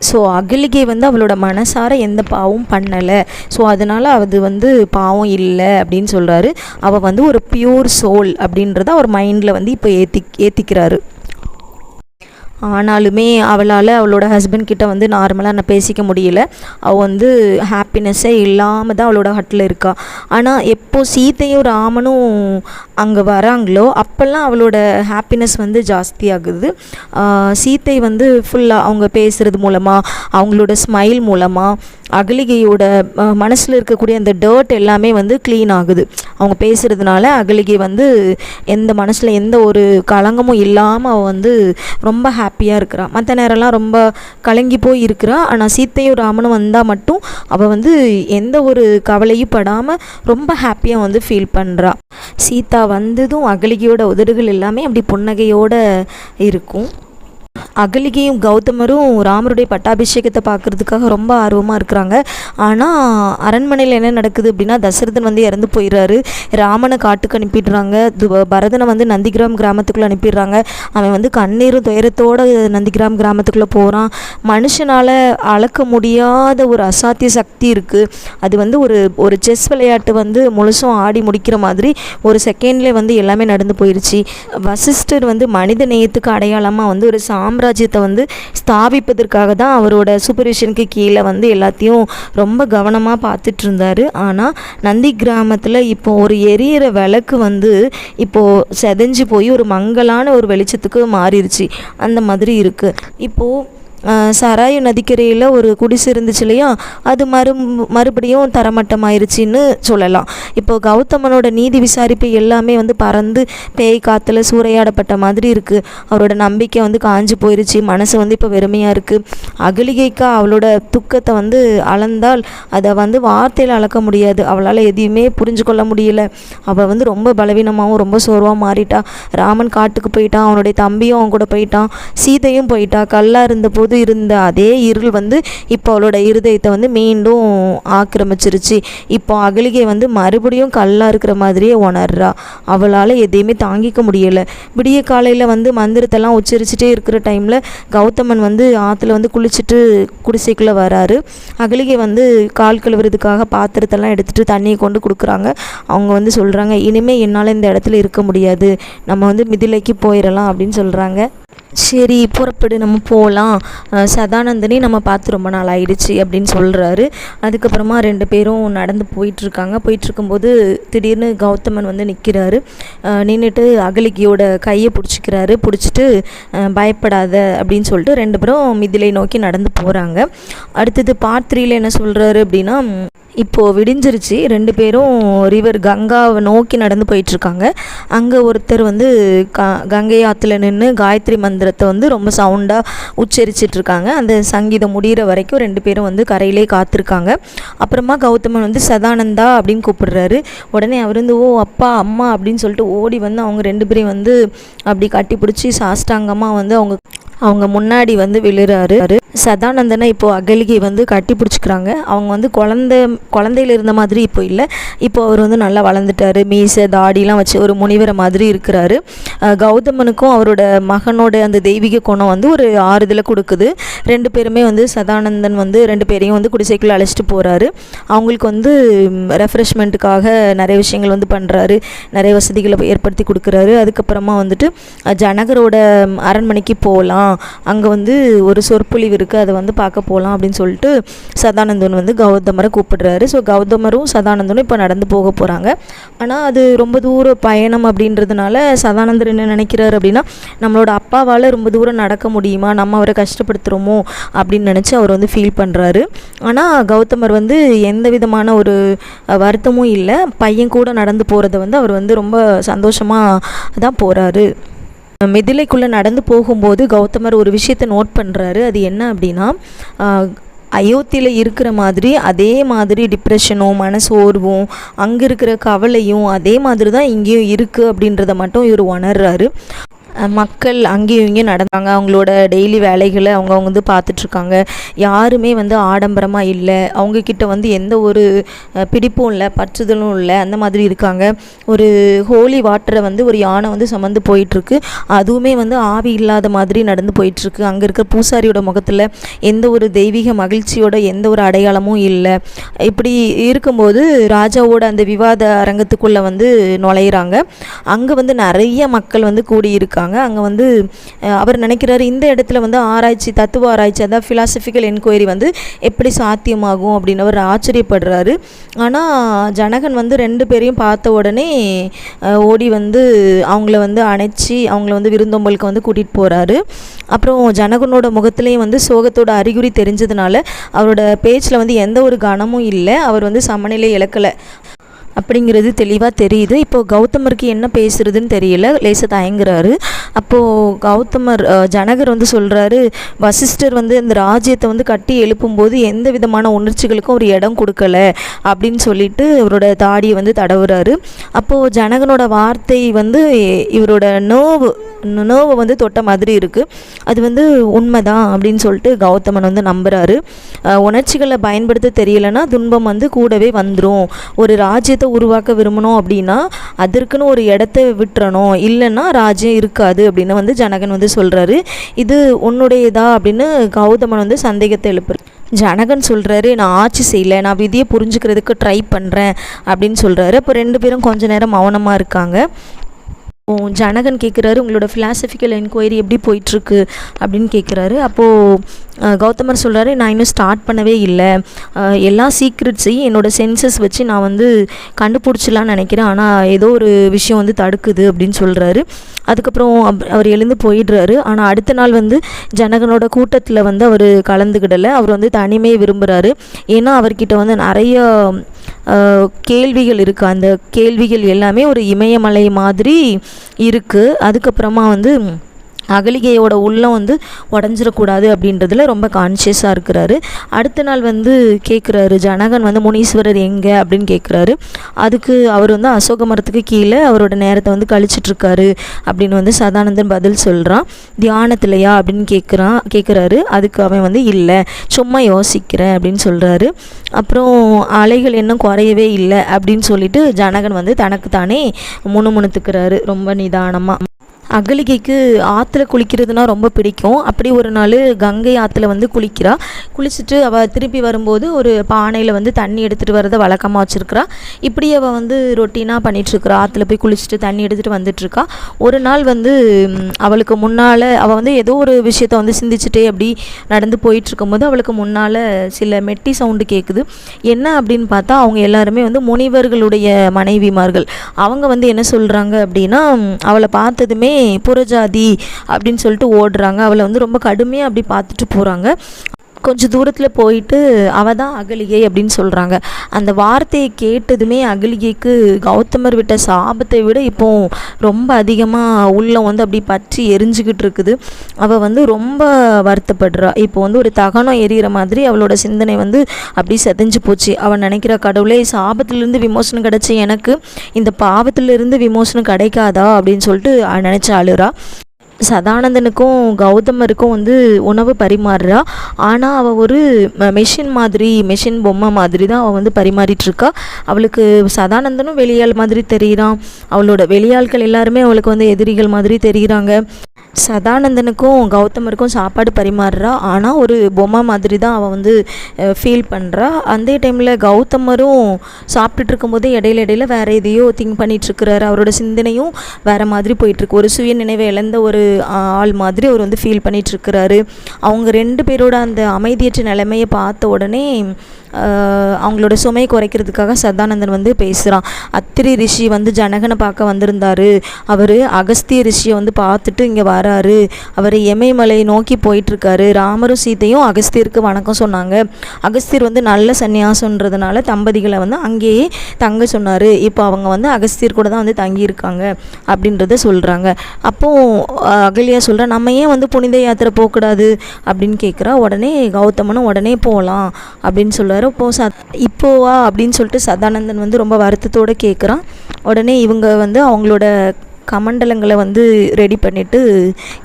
ஸோ அகலிகை வந்து அவளோட மனசார எந்த பாவம் பண்ணலை, ஸோ அதனால் அது வந்து பாவம் இல்லை அப்படின்னு சொல்கிறாரு. அவள் வந்து ஒரு பியூர் சோல் அப்படின்றத அவர் மைண்டில் வந்து இப்போ ஏற்றிக்கிறாரு. ஆனாலுமே அவளால் அவளோட ஹஸ்பண்ட் கிட்ட வந்து நார்மலாக நான் பேசிக்க முடியல. அவள் வந்து ஹாப்பினஸ்ஸே இல்லாமல் தான் அவளோட ஹட்டில் இருக்கா. ஆனால் எப்போ சீத்தையும் ராமனும் அங்கே வராங்களோ அப்போல்லாம் அவளோட ஹாப்பினஸ் வந்து ஜாஸ்தி ஆகுது. சீத்தை வந்து ஃபுல்லாக அவங்க பேசுகிறது மூலமாக, அவங்களோட ஸ்மைல் மூலமாக அகலிகையோட மனசில் இருக்கக்கூடிய அந்த டர்ட் எல்லாமே வந்து க்ளீன் ஆகுது. அவங்க பேசுகிறதுனால அகலிகை வந்து மனசில் எந்த ஒரு களங்கமும் இல்லாமல் அவள் வந்து ரொம்ப ஹாப்பியாக இருக்கிறாள். மற்ற நேரம்லாம் ரொம்ப கலங்கி போய் இருக்கிறா. ஆனால் சீத்தையும் ராமனும் வந்தால் மட்டும் அவள் வந்து எந்த ஒரு கவலையும் படாமல் ரொம்ப ஹாப்பியாக வந்து ஃபீல் பண்ணுறா. சீதா வந்ததும் அகலிகையோட உதடுகள் எல்லாமே அப்படி புன்னகையோடு இருக்கும். அகலிகையும் கௌதமரும் ராமருடைய பட்டாபிஷேகத்தை பார்க்குறதுக்காக ரொம்ப ஆர்வமாக இருக்கிறாங்க. ஆனால் அரண்மனையில் என்ன நடக்குது அப்படின்னா, தசரதன் வந்து இறந்து போயிடுறாரு. ராமனை காட்டுக்கு அனுப்பிடுறாங்க. பரதனை வந்து நந்திகிராம் கிராமத்துக்குள்ளே அனுப்பிடுறாங்க. அவன் வந்து கண்ணீரும் துயரத்தோடு நந்திகிராம் கிராமத்துக்குள்ளே போகிறான். மனுஷனால் அளக்க முடியாத ஒரு அசாத்திய சக்தி இருக்குது. அது வந்து ஒரு செஸ் விளையாட்டு வந்து முழுசும் ஆடி முடிக்கிற மாதிரி ஒரு செகண்ட்லேயே வந்து எல்லாமே நடந்து போயிடுச்சு. வசிஷ்டர் வந்து மனித நேயத்துக்கு அடையாளமாக வந்து ஒரு சாம்ராஜ்யத்தை வந்து ஸ்தாபிப்பதற்காக தான் அவரோட சூப்பர்விஷனுக்கு கீழே வந்து எல்லாத்தையும் ரொம்ப கவனமாக பார்த்துட்டு இருந்தார். ஆனால் நந்தி கிராமத்தில் இப்போ ஒரு எரியிற விளக்கு வந்து இப்போது செதஞ்சு போய் ஒரு மங்கலான ஒரு வெளிச்சத்துக்கு மாறிடுச்சு. அந்த மாதிரி இருக்குது. இப்போது சராயு நதிக்கரையில் ஒரு குடிசை இருந்துச்சு இல்லையா, அது மறுபடியும் தரமட்டமாயிருச்சின்னு சொல்லலாம். இப்போது கௌதமனோட நீதி விசாரிப்பு எல்லாமே வந்து பறந்து பேய் காற்றுல சூறையாடப்பட்ட மாதிரி இருக்குது. அவரோட நம்பிக்கை வந்து காஞ்சு போயிருச்சு. மனசு வந்து இப்போ வெறுமையாக இருக்குது. அகலிகைக்கா அவளோட துக்கத்தை வந்து அளந்தால் அதை வந்து வார்த்தையில் அளக்க முடியாது. அவளால் எதையுமே புரிஞ்சு கொள்ள முடியல. அவள் வந்து ரொம்ப பலவீனமாகவும் ரொம்ப சோர்வாக மாறிட்டா. ராமன் காட்டுக்கு போயிட்டான், அவனுடைய தம்பியும் அவன் கூட போயிட்டான், சீதையும் போயிட்டா. கல்லாக இருந்தபோது இருந்த அதே இருள் வந்து இப்போ அவளோட இருதயத்தை வந்து மீண்டும் ஆக்கிரமிச்சிருச்சு. இப்போ அகலிகை வந்து மறுபடியும் கல்லாக இருக்கிற மாதிரியே உணர்றா. அவளால் எதையுமே தாங்கிக்க முடியலை. விடிய காலையில் வந்து மந்திரத்தெல்லாம் உச்சரிச்சுட்டே இருக்கிற டைமில் கௌதமன் வந்து ஆற்றுல வந்து குளிச்சுட்டு குடிசைக்குள்ளே வராரு. அகலிகை வந்து கால் கழுவுறதுக்காக பாத்திரத்தெல்லாம் எடுத்துகிட்டு தண்ணியை கொண்டு கொடுக்குறாங்க. அவங்க வந்து சொல்கிறாங்க, இனிமேல் என்னால் இந்த இடத்துல இருக்க முடியாது, நம்ம வந்து மிதிலைக்கு போயிடலாம் அப்படின்னு சொல்கிறாங்க. சரி புறப்படு நம்ம போகலாம், சதானந்தனே நம்ம பார்த்து ரொம்ப நாள் ஆயிடுச்சு அப்படின்னு சொல்கிறாரு. அதுக்கப்புறமா 2 பேரும் நடந்து போயிட்டுருக்காங்க. போயிட்டுருக்கும்போது திடீர்னு கௌதமன் வந்து நிற்கிறாரு. நின்றுட்டு அகலிகையோட கையை பிடிச்சிட்டு பயப்படாத அப்படின்னு சொல்லிட்டு 2 பேரும் மிதிலை நோக்கி நடந்து போகிறாங்க. அடுத்தது பார்ட் 3ல என்ன சொல்கிறாரு அப்படின்னா, இப்போது விடிஞ்சிருச்சு. 2 பேரும் ரிவர் கங்காவை நோக்கி நடந்து போயிட்டுருக்காங்க. அங்கே ஒருத்தர் வந்து கங்கை ஆற்றுல நின்று காயத்ரி மந்திரத்தை வந்து ரொம்ப சவுண்டாக உச்சரிச்சிட்ருக்காங்க. அந்த சங்கீதம் முடிகிற வரைக்கும் 2 பேரும் வந்து கரையிலே காத்திருக்காங்க. அப்புறமா கௌதமன் வந்து சதானந்தா அப்படின்னு கூப்பிடுறாரு. உடனே அவர் வந்து ஓ அப்பா அம்மா அப்படின்னு சொல்லிட்டு ஓடி வந்து அவங்க 2 பேரையும் வந்து அப்படி கட்டி பிடிச்சி சாஷ்டாங்கமாக வந்து அவங்க முன்னாடி வந்து விழுறாரு. சதானந்தனை இப்போது அகலிகை வந்து கட்டி பிடிச்சிக்கிறாங்க. அவங்க வந்து குழந்தையில் இருந்த மாதிரி இப்போ இல்லை. இப்போ அவர் வந்து நல்லா வளர்ந்துட்டார். மீசை தாடிலாம் வச்சு ஒரு முனிவரை மாதிரி இருக்கிறாரு. கௌதமனுக்கும் அவரோட மகனோட அந்த தெய்வீக குணம் வந்து ஒரு ஆறுதலை கொடுக்குது. 2 பேருமே வந்து சதானந்தன் வந்து 2 பேரையும் வந்து குடிசைக்குள்ள அழைச்சிட்டு போகிறாரு. அவங்களுக்கு வந்து ரெஃப்ரெஷ்மெண்ட்டுக்காக நிறைய விஷயங்கள் வந்து பண்ணுறாரு. நிறைய வசதிகளை ஏற்படுத்தி கொடுக்குறாரு. அதுக்கப்புறமா வந்துட்டு ஜனகரோட அரண்மனைக்கு போகலாம், அங்கே வந்து ஒரு சொற்பொழிவு இருக்குது, அதை வந்து பார்க்க போகலாம் அப்படின்னு சொல்லிட்டு சதானந்தன் வந்து கௌதமரை கூப்பிடுறாரு. ஸோ கௌதமரும் சதானந்தனும் இப்போ நடந்து போக போகிறாங்க. ஆனால் அது ரொம்ப தூர பயணம் அப்படின்றதுனால சதானந்தர் என்ன நினைக்கிறாரு அப்படின்னா, நம்மளோட அப்பாவால் ரொம்ப தூரம் நடக்க முடியுமா, நம்ம அவரை கஷ்டப்படுத்துகிறோமோ அப்படின்னு நினச்சி அவர் வந்து ஃபீல் பண்ணுறாரு. ஆனால் கௌதமர் வந்து எந்த விதமான ஒரு வருத்தமும் இல்லை. பையன் கூட நடந்து போகிறத வந்து அவர் வந்து ரொம்ப சந்தோஷமாக தான் போகிறாரு. மிதிலைக்குள்ளே நடந்து போகும்போது கௌதமர் ஒரு விஷயத்தை நோட் பண்ணுறாரு. அது என்ன அப்படின்னா, அயோத்தியில் இருக்கிற மாதிரி அதே மாதிரி டிப்ரெஷனும் மனசோர்வும் அங்கே இருக்கிற கவலையும் அதே மாதிரி தான் இங்கேயும் இருக்குது அப்படின்றத மட்டும் இவர் உணர்றாரு. மக்கள் அங்கேயும் இங்கேயும் நடந்தாங்க. அவங்களோட டெய்லி வேலைகளை அவங்க வந்து பார்த்துட்ருக்காங்க. யாருமே வந்து ஆடம்பரமாக இல்லை. அவங்கக்கிட்ட வந்து எந்த ஒரு பிடிப்பும் இல்லை, பற்றுதலும் இல்லை, அந்த மாதிரி இருக்காங்க. ஒரு ஹோலி வாட்டரை வந்து ஒரு யானை வந்து சுமந்து போயிட்டுருக்கு. அதுவுமே வந்து ஆவி இல்லாத மாதிரி நடந்து போயிட்டுருக்கு. அங்கே இருக்கிற பூசாரியோட முகத்தில் எந்த ஒரு தெய்வீக மகிழ்ச்சியோட எந்த ஒரு அடையாளமும் இல்லை. இப்படி இருக்கும்போது ராஜாவோட அந்த விவாத அரங்கத்துக்குள்ளே வந்து நுழையிறாங்க. அங்கே வந்து நிறைய மக்கள் வந்து கூடியிருக்காங்க. அங்கே வந்து அவர் நினைக்கிறாரு, இந்த இடத்துல வந்து ஆராய்ச்சி, தத்துவ ஆராய்ச்சி, அதாவது ஃபிலாசபிக்கல் என்கொயரி வந்து எப்படி சாத்தியமாகும் அப்படின்னு அவர் ஆச்சரியப்படுறாரு. ஆனால் ஜனகன் வந்து 2 பேரையும் பார்த்த உடனே ஓடி வந்து அவங்கள வந்து அணைச்சி அவங்கள வந்து விருந்தோம்பலுக்கு வந்து கூட்டிகிட்டு போகிறாரு. அப்புறம் ஜனகனோட முகத்துலேயும் வந்து சோகத்தோட அறிகுறி தெரிஞ்சதுனால அவரோட பேச்சில் வந்து எந்த ஒரு கனமும் இல்லை. அவர் வந்து சமநிலை இழக்கலை அப்படிங்கிறது தெளிவாக தெரியுது. இப்போது கௌதமருக்கு என்ன பேசுறதுன்னு தெரியல, லேசாக தயங்குறாரு. அப்போது கௌதமர் ஜனகர் வந்து சொல்கிறாரு, வசிஷ்டர் வந்து இந்த ராஜ்யத்தை வந்து கட்டி எழுப்பும்போது எந்த விதமான உணர்ச்சிகளுக்கும் ஒரு இடம் கொடுக்கல அப்படின்னு சொல்லிட்டு இவரோட தாடியை வந்து தடவுறாரு. அப்போது ஜனகனோட வார்த்தை வந்து இவரோட நோவை வந்து தொட்ட மாதிரி இருக்குது. அது வந்து உண்மைதான் அப்படின்னு சொல்லிட்டு கௌதமன் வந்து நம்புகிறாரு. உணர்ச்சிகளை பயன்படுத்த தெரியலைன்னா துன்பம் வந்து கூடவே வந்துடும். ஒரு ராஜ்யத்தை உருவாக்க விரும்பணும் அப்படின்னா அதற்குன்னு ஒரு இடத்த விட்டுறணும், இல்லைன்னா ராஜ்யம் இருக்காது அப்படின்னு வந்து ஜனகன் வந்து சொல்கிறாரு. இது உன்னுடையதா அப்படின்னு கௌதமன் வந்து சந்தேகத்தை எழுப்புறாரு. ஜனகன் சொல்கிறாரு, நான் ஆட்சி செய்யலை, நான் விதியை புரிஞ்சுக்கிறதுக்கு ட்ரை பண்ணுறேன் அப்படின்னு சொல்கிறாரு. அப்போ 2 பேரும் கொஞ்ச நேரம் மௌனமாக இருக்காங்க. ஜனகன் கேட்குறாரு, உங்களோட ஃபிலாசபிக்கல் என்கொயரி எப்படி போயிட்டுருக்கு அப்படின்னு கேட்குறாரு. அப்போது கௌதமர் சொல்கிறாரு, நான் இன்னும் ஸ்டார்ட் பண்ணவே இல்லை. எல்லா சீக்ரெட்ஸையும் என்னோடய சென்சஸ் வச்சு நான் வந்து கண்டுபிடிச்சிடலான்னு நினைக்கிறேன். ஆனால் ஏதோ ஒரு விஷயம் வந்து தடுக்குது அப்படின்னு சொல்கிறாரு. அதுக்கப்புறம் அவர் எழுந்து போயிடுறாரு. ஆனால் அடுத்த நாள் வந்து ஜனகனோட கூட்டத்தில் வந்து அவர் கலந்துக்கிடலை. அவர் வந்து தனிமையை விரும்புகிறாரு. ஏன்னா அவர்கிட்ட வந்து நிறைய கேள்விகள் இருக்குது. அந்த கேள்விகள் எல்லாமே ஒரு இமயமலை மாதிரி இருக்குது. அதுக்கப்புறமா வந்து அகலிகையோட உள்ளம் வந்து உடஞ்சிடக்கூடாது அப்படின்றதுல ரொம்ப கான்ஷியஸாக இருக்கிறாரு. அடுத்த நாள் வந்து கேட்குறாரு, ஜனகன் வந்து முனீஸ்வரர் எங்கே அப்படின்னு கேட்குறாரு. அதுக்கு அவர் வந்து அசோக மரத்துக்கு கீழே அவரோட நேரத்தை வந்து கழிச்சிட்ருக்காரு அப்படின்னு வந்து சதானந்தன் பதில் சொல்கிறான். தியானத்திலையா அப்படின்னு கேட்குறாரு. அதுக்கு அவன் வந்து இல்லை, சும்மா யோசிக்கிறேன் அப்படின்னு சொல்கிறாரு. அப்புறம் அலைகள் இன்னும் குறையவே இல்லை அப்படின்னு சொல்லிட்டு ஜனகன் வந்து தனக்கு தானே முணுமுணுத்துக்கிறாரு ரொம்ப நிதானமாக. அகலிகைக்கு ஆற்றுல குளிக்கிறதுனா ரொம்ப பிடிக்கும். அப்படி ஒரு நாள் கங்கை ஆற்றுல வந்து குளிக்கிறா. குளிச்சுட்டு அவள் திருப்பி வரும்போது ஒரு பானையில் வந்து தண்ணி எடுத்துகிட்டு வரதை வழக்கமாக வச்சுருக்கிறா. இப்படி அவள் வந்து ரொட்டீனாக பண்ணிகிட்ருக்குறா. ஆற்றுல போய் குளிச்சுட்டு தண்ணி எடுத்துகிட்டு வந்துட்டுருக்கா. ஒரு நாள் வந்து அவளுக்கு முன்னால் அவள் வந்து ஏதோ ஒரு விஷயத்த வந்து சிந்திச்சுட்டே அப்படி நடந்து போயிட்டுருக்கும்போது அவளுக்கு முன்னால் சில மெட்டி சவுண்டு கேட்குது. என்ன அப்படின்னு பார்த்தா அவங்க எல்லாருமே வந்து முனிவர்களுடைய மனைவிமார்கள். அவங்க வந்து என்ன சொல்கிறாங்க அப்படின்னா, அவளை பார்த்ததுமே புறஜாதி அப்படின்னு சொல்லிட்டு ஓடுறாங்க. அவளை வந்து ரொம்ப கடுமையாக அப்படி பார்த்துட்டு போகிறாங்க. கொஞ்சம் தூரத்தில் போயிட்டு அவள் தான் அகலிகை அப்படின்னு சொல்கிறாங்க. அந்த வார்த்தையை கேட்டதுமே அகலிகைக்கு கௌதமர் விட்ட சாபத்தை விட இப்போ ரொம்ப அதிகமாக உள்ளம் வந்து அப்படி பற்றி எரிஞ்சுக்கிட்டு இருக்குது. அவள் வந்து ரொம்ப வருத்தப்படுறா. இப்போ வந்து ஒரு தகனம் எரியிற மாதிரி அவளோட சிந்தனை வந்து அப்படி செதஞ்சு போச்சு. அவள் நினைக்கிற, கடவுளே, சாபத்திலிருந்து விமோசனம் கிடைச்ச எனக்கு இந்த பாவத்திலிருந்து விமோசனம் கிடைக்காதா அப்படின்னு சொல்லிட்டு நினச்சி அழுறா. சதானந்தனுக்கும் கௌதமருக்கும் வந்து உணவு பரிமாறுறா. ஆனால் அவள் ஒரு மெஷின் பொம்மை மாதிரி தான் அவள் வந்து பரிமாறிட்டுருக்கா. அவளுக்கு சதானந்தனும் வெளியாள் மாதிரி தெரிகிறான். அவளோட வெளியாட்கள் எல்லாருமே அவளுக்கு வந்து எதிரிகள் மாதிரி தெரிகிறாங்க. சதானந்தனுக்கும் கௌதமருக்கும் சாப்பாடு பரிமாறுறா. ஆனால் ஒரு பொம்மை மாதிரி தான் அவள் வந்து ஃபீல் பண்ணுறா. அந்த டைமில் கௌதமரும் சாப்பிட்டுட்டு இருக்கும்போதே இடையில வேறு எதையோ திங்க் பண்ணிகிட்ருக்கிறாரு. அவரோட சிந்தனையும் வேறு மாதிரி போயிட்டுருக்கு. ஒரு சுய நினைவை இழந்த ஒரு ஆள் மாதிரி அவர் வந்து ஃபீல் பண்ணிகிட்ருக்கிறாரு. அவங்க 2 பேரோட அந்த அமைதியற்ற நிலைமையை பார்த்த உடனே அவங்களோட சுமையை குறைக்கிறதுக்காக சதானந்தன் வந்து பேசுகிறான். அத்திரி ரிஷி வந்து ஜனகனை பார்க்க வந்திருந்தார். அவர் அகஸ்திய ரிஷியை வந்து பார்த்துட்டு இங்கே வராரு. அவர் எமயமலை நோக்கி போயிட்டுருக்காரு. ராமரும் சீதையும் அகஸ்தியருக்கு வணக்கம் சொன்னாங்க. அகஸ்தியர் வந்து நல்ல சன்னியாசன்றதுனால தம்பதிகளை வந்து அங்கேயே தங்க சொன்னார். இப்போ அவங்க வந்து அகஸ்தியர் கூட தான் வந்து தங்கியிருக்காங்க அப்படின்றத சொல்கிறாங்க. அப்போது அகல்யா சொல்கிறா, நம்ம ஏன் வந்து புனித யாத்திரை போகக்கூடாது அப்படின்னு கேட்குறா. உடனே கௌதமனும் உடனே போகலாம் அப்படின்னு சொல்லுவார். இப்போவா அப்படின்னு சொல்லிட்டு சதானந்தன் வந்து ரொம்ப வருத்தத்தோடு கேட்குறான். உடனே இவங்க வந்து அவங்களோட கமண்டலங்களை வந்து ரெடி பண்ணிவிட்டு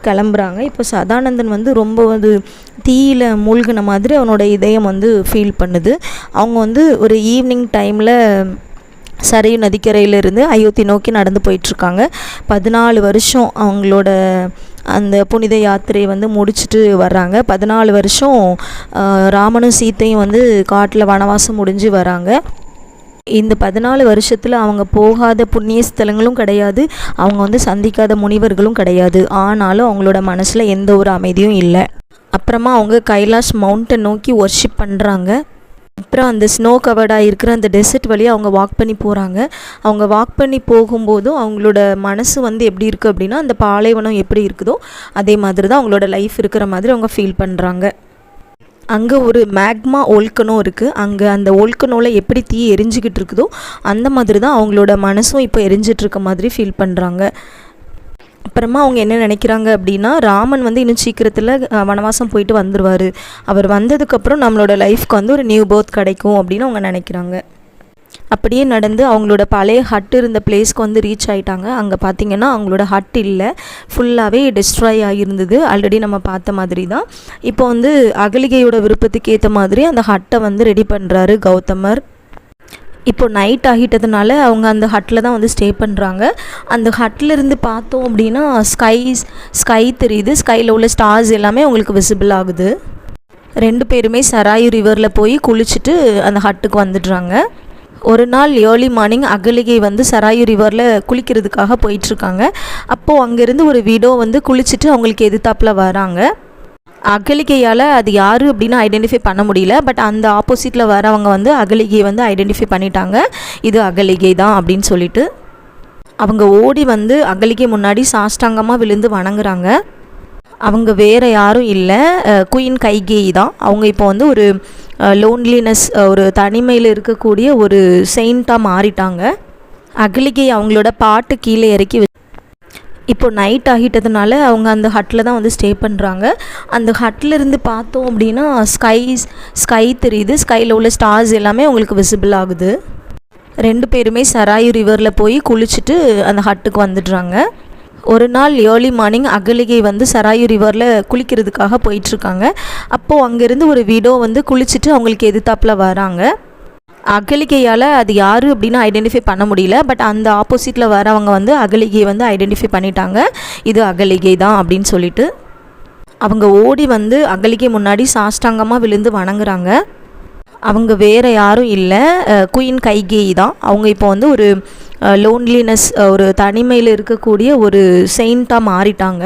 கிளம்புறாங்க. இப்போ சதானந்தன் வந்து ரொம்ப வந்து தீயில் மூழ்கின மாதிரி அவனோட இதயம் வந்து ஃபீல் பண்ணுது. அவங்க வந்து ஒரு ஈவினிங் டைமில் சரையு நதிக்கரையிலிருந்து அயோத்தி நோக்கி நடந்து போயிட்டுருக்காங்க. 14 வருஷம் அவங்களோட அந்த புனித யாத்திரையை வந்து முடிச்சுட்டு வர்றாங்க. 14 வருஷம் ராமனும் சீத்தையும் வந்து காட்டில் வனவாசம் முடிஞ்சு வராங்க. இந்த 14 வருஷத்தில் அவங்க போகாத புண்ணிய ஸ்தலங்களும் கிடையாது, அவங்க வந்து சந்திக்காத முனிவர்களும் கிடையாது. ஆனாலும் அவங்களோட மனசில் எந்த ஒரு அமைதியும் இல்லை. அப்புறமா அவங்க கைலாஷ் மவுண்டன் நோக்கி வொர்ஷிப் பண்ணுறாங்க. அப்புறம் அந்த ஸ்னோ கவர்டாக இருக்கிற அந்த டெசர்ட் வழியாக அவங்க வாக் பண்ணி போகிறாங்க. அவங்க வாக் பண்ணி போகும்போதும் அவங்களோட மனசு வந்து எப்படி இருக்குது அப்படின்னா, அந்த பாலைவனம் எப்படி இருக்குதோ அதே மாதிரி தான் அவங்களோட லைஃப் இருக்கிற மாதிரி அவங்க ஃபீல் பண்ணுறாங்க. அங்கே ஒரு மேக்மா ஓல்கனோ இருக்குது. அங்கே அந்த ஓல்கனோவில் எப்படி தீ எரிஞ்சிக்கிட்டு இருக்குதோ அந்த மாதிரி தான் அவங்களோட மனசும் இப்போ எரிஞ்சிட்ருக்க மாதிரி ஃபீல் பண்ணுறாங்க. அப்புறமா அவங்க என்ன நினைக்கிறாங்க அப்படின்னா, ராமன் வந்து இன்னும் சீக்கிரத்தில் வனவாசம் போயிட்டு வந்துடுவார். அவர் வந்ததுக்கப்புறம் நம்மளோட லைஃப்க்கு வந்து ஒரு நியூ பர்த் கிடைக்கும் அப்படின்னு அவங்க நினைக்கிறாங்க. அப்படியே நடந்து அவங்களோட பழைய ஹட் இருந்த பிளேஸ்க்கு வந்து ரீச் ஆகிட்டாங்க. அங்கே பார்த்திங்கன்னா அவங்களோட ஹட் இல்லை, ஃபுல்லாகவே டிஸ்ட்ராய் ஆகியிருந்தது. ஆல்ரெடி நம்ம பார்த்த மாதிரி தான். இப்போ வந்து அகலிகையோட விருப்பத்துக்கு ஏற்ற மாதிரி அந்த ஹட்டை வந்து ரெடி பண்ணுறாரு கௌதமர். இப்போ நைட் ஆகிட்டதுனால அவங்க அந்த ஹட்டில் தான் வந்து ஸ்டே பண்ணுறாங்க. அந்த ஹட்டில் இருந்து பார்த்தோம் அப்படின்னா ஸ்கை தெரியுது. ஸ்கையில் உள்ள ஸ்டார்ஸ் எல்லாமே அவங்களுக்கு விசிபிள் ஆகுது. 2 பேருமே சராயு ரிவரில் போய் குளிச்சுட்டு அந்த ஹட்டுக்கு வந்துடுறாங்க. ஒரு நாள் ஏர்லி மார்னிங் அகலிகை வந்து சராயு ரிவரில் குளிக்கிறதுக்காக போயிட்டுருக்காங்க. அப்போது அங்கேருந்து ஒரு விடோ வந்து குளிச்சுட்டு அவங்களுக்கு எதிர்த்தாப்பில் வராங்க. அகலிகையால் அது யார் அப்படின்னு ஐடென்டிஃபை பண்ண முடியல. பட் அந்த ஆப்போசிட்டில் வரவங்க வந்து அகலிகையை வந்து ஐடென்டிஃபை பண்ணிட்டாங்க, இது அகலிகை தான் அப்படின்னு சொல்லிட்டு. அவங்க ஓடி வந்து அகலிகை முன்னாடி சாஷ்டாங்கமாக விழுந்து வணங்குறாங்க. அவங்க வேறு யாரும் இல்லை, குயின் கைகேயி தான். அவங்க இப்போ வந்து ஒரு லோன்லினஸ், ஒரு தனிமையில் இருக்கக்கூடிய ஒரு செயின்ட்டாக மாறிட்டாங்க. அகலிகை அவங்களோட பாட்டு கீழே இறக்கி இப்போ நைட் ஆகிட்டதுனால அவங்க அந்த ஹட்டில் தான் வந்து ஸ்டே பண்ணுறாங்க. அந்த ஹட்டில் இருந்து பார்த்தோம் அப்படின்னா ஸ்கை தெரியுது. ஸ்கையில் உள்ள ஸ்டார்ஸ் எல்லாமே அவங்களுக்கு விசிபிள் ஆகுது. 2 பேருமே சராயு ரிவரில் போய் குளிச்சுட்டு அந்த ஹட்டுக்கு வந்துடுறாங்க. ஒரு நாள் ஏர்லி மார்னிங் அகலிகை வந்து சராயு ரிவரில் குளிக்கிறதுக்காக போயிட்டுருக்காங்க. அப்போது அங்கேருந்து ஒரு விடோ வந்து குளிச்சுட்டு அவங்களுக்கு எதிர்த்தாப்பில் வராங்க. அகலிகையால் அது யார் அப்படின்னு ஐடென்டிஃபை பண்ண முடியல. பட் அந்த ஆப்போசிட்டில் வரவங்க வந்து அகலிகையை வந்து ஐடென்டிஃபை பண்ணிட்டாங்க, இது அகலிகை தான் அப்படின்னு சொல்லிட்டு. அவங்க ஓடி வந்து அகலிகை முன்னாடி சாஷ்டாங்கமாக விழுந்து வணங்குறாங்க. அவங்க வேறு யாரும் இல்லை, குயின் கைகேயி தான். அவங்க இப்போ வந்து ஒரு லோன்லினஸ், ஒரு தனிமையில் இருக்கக்கூடிய ஒரு செயின்ட்டாக மாறிட்டாங்க.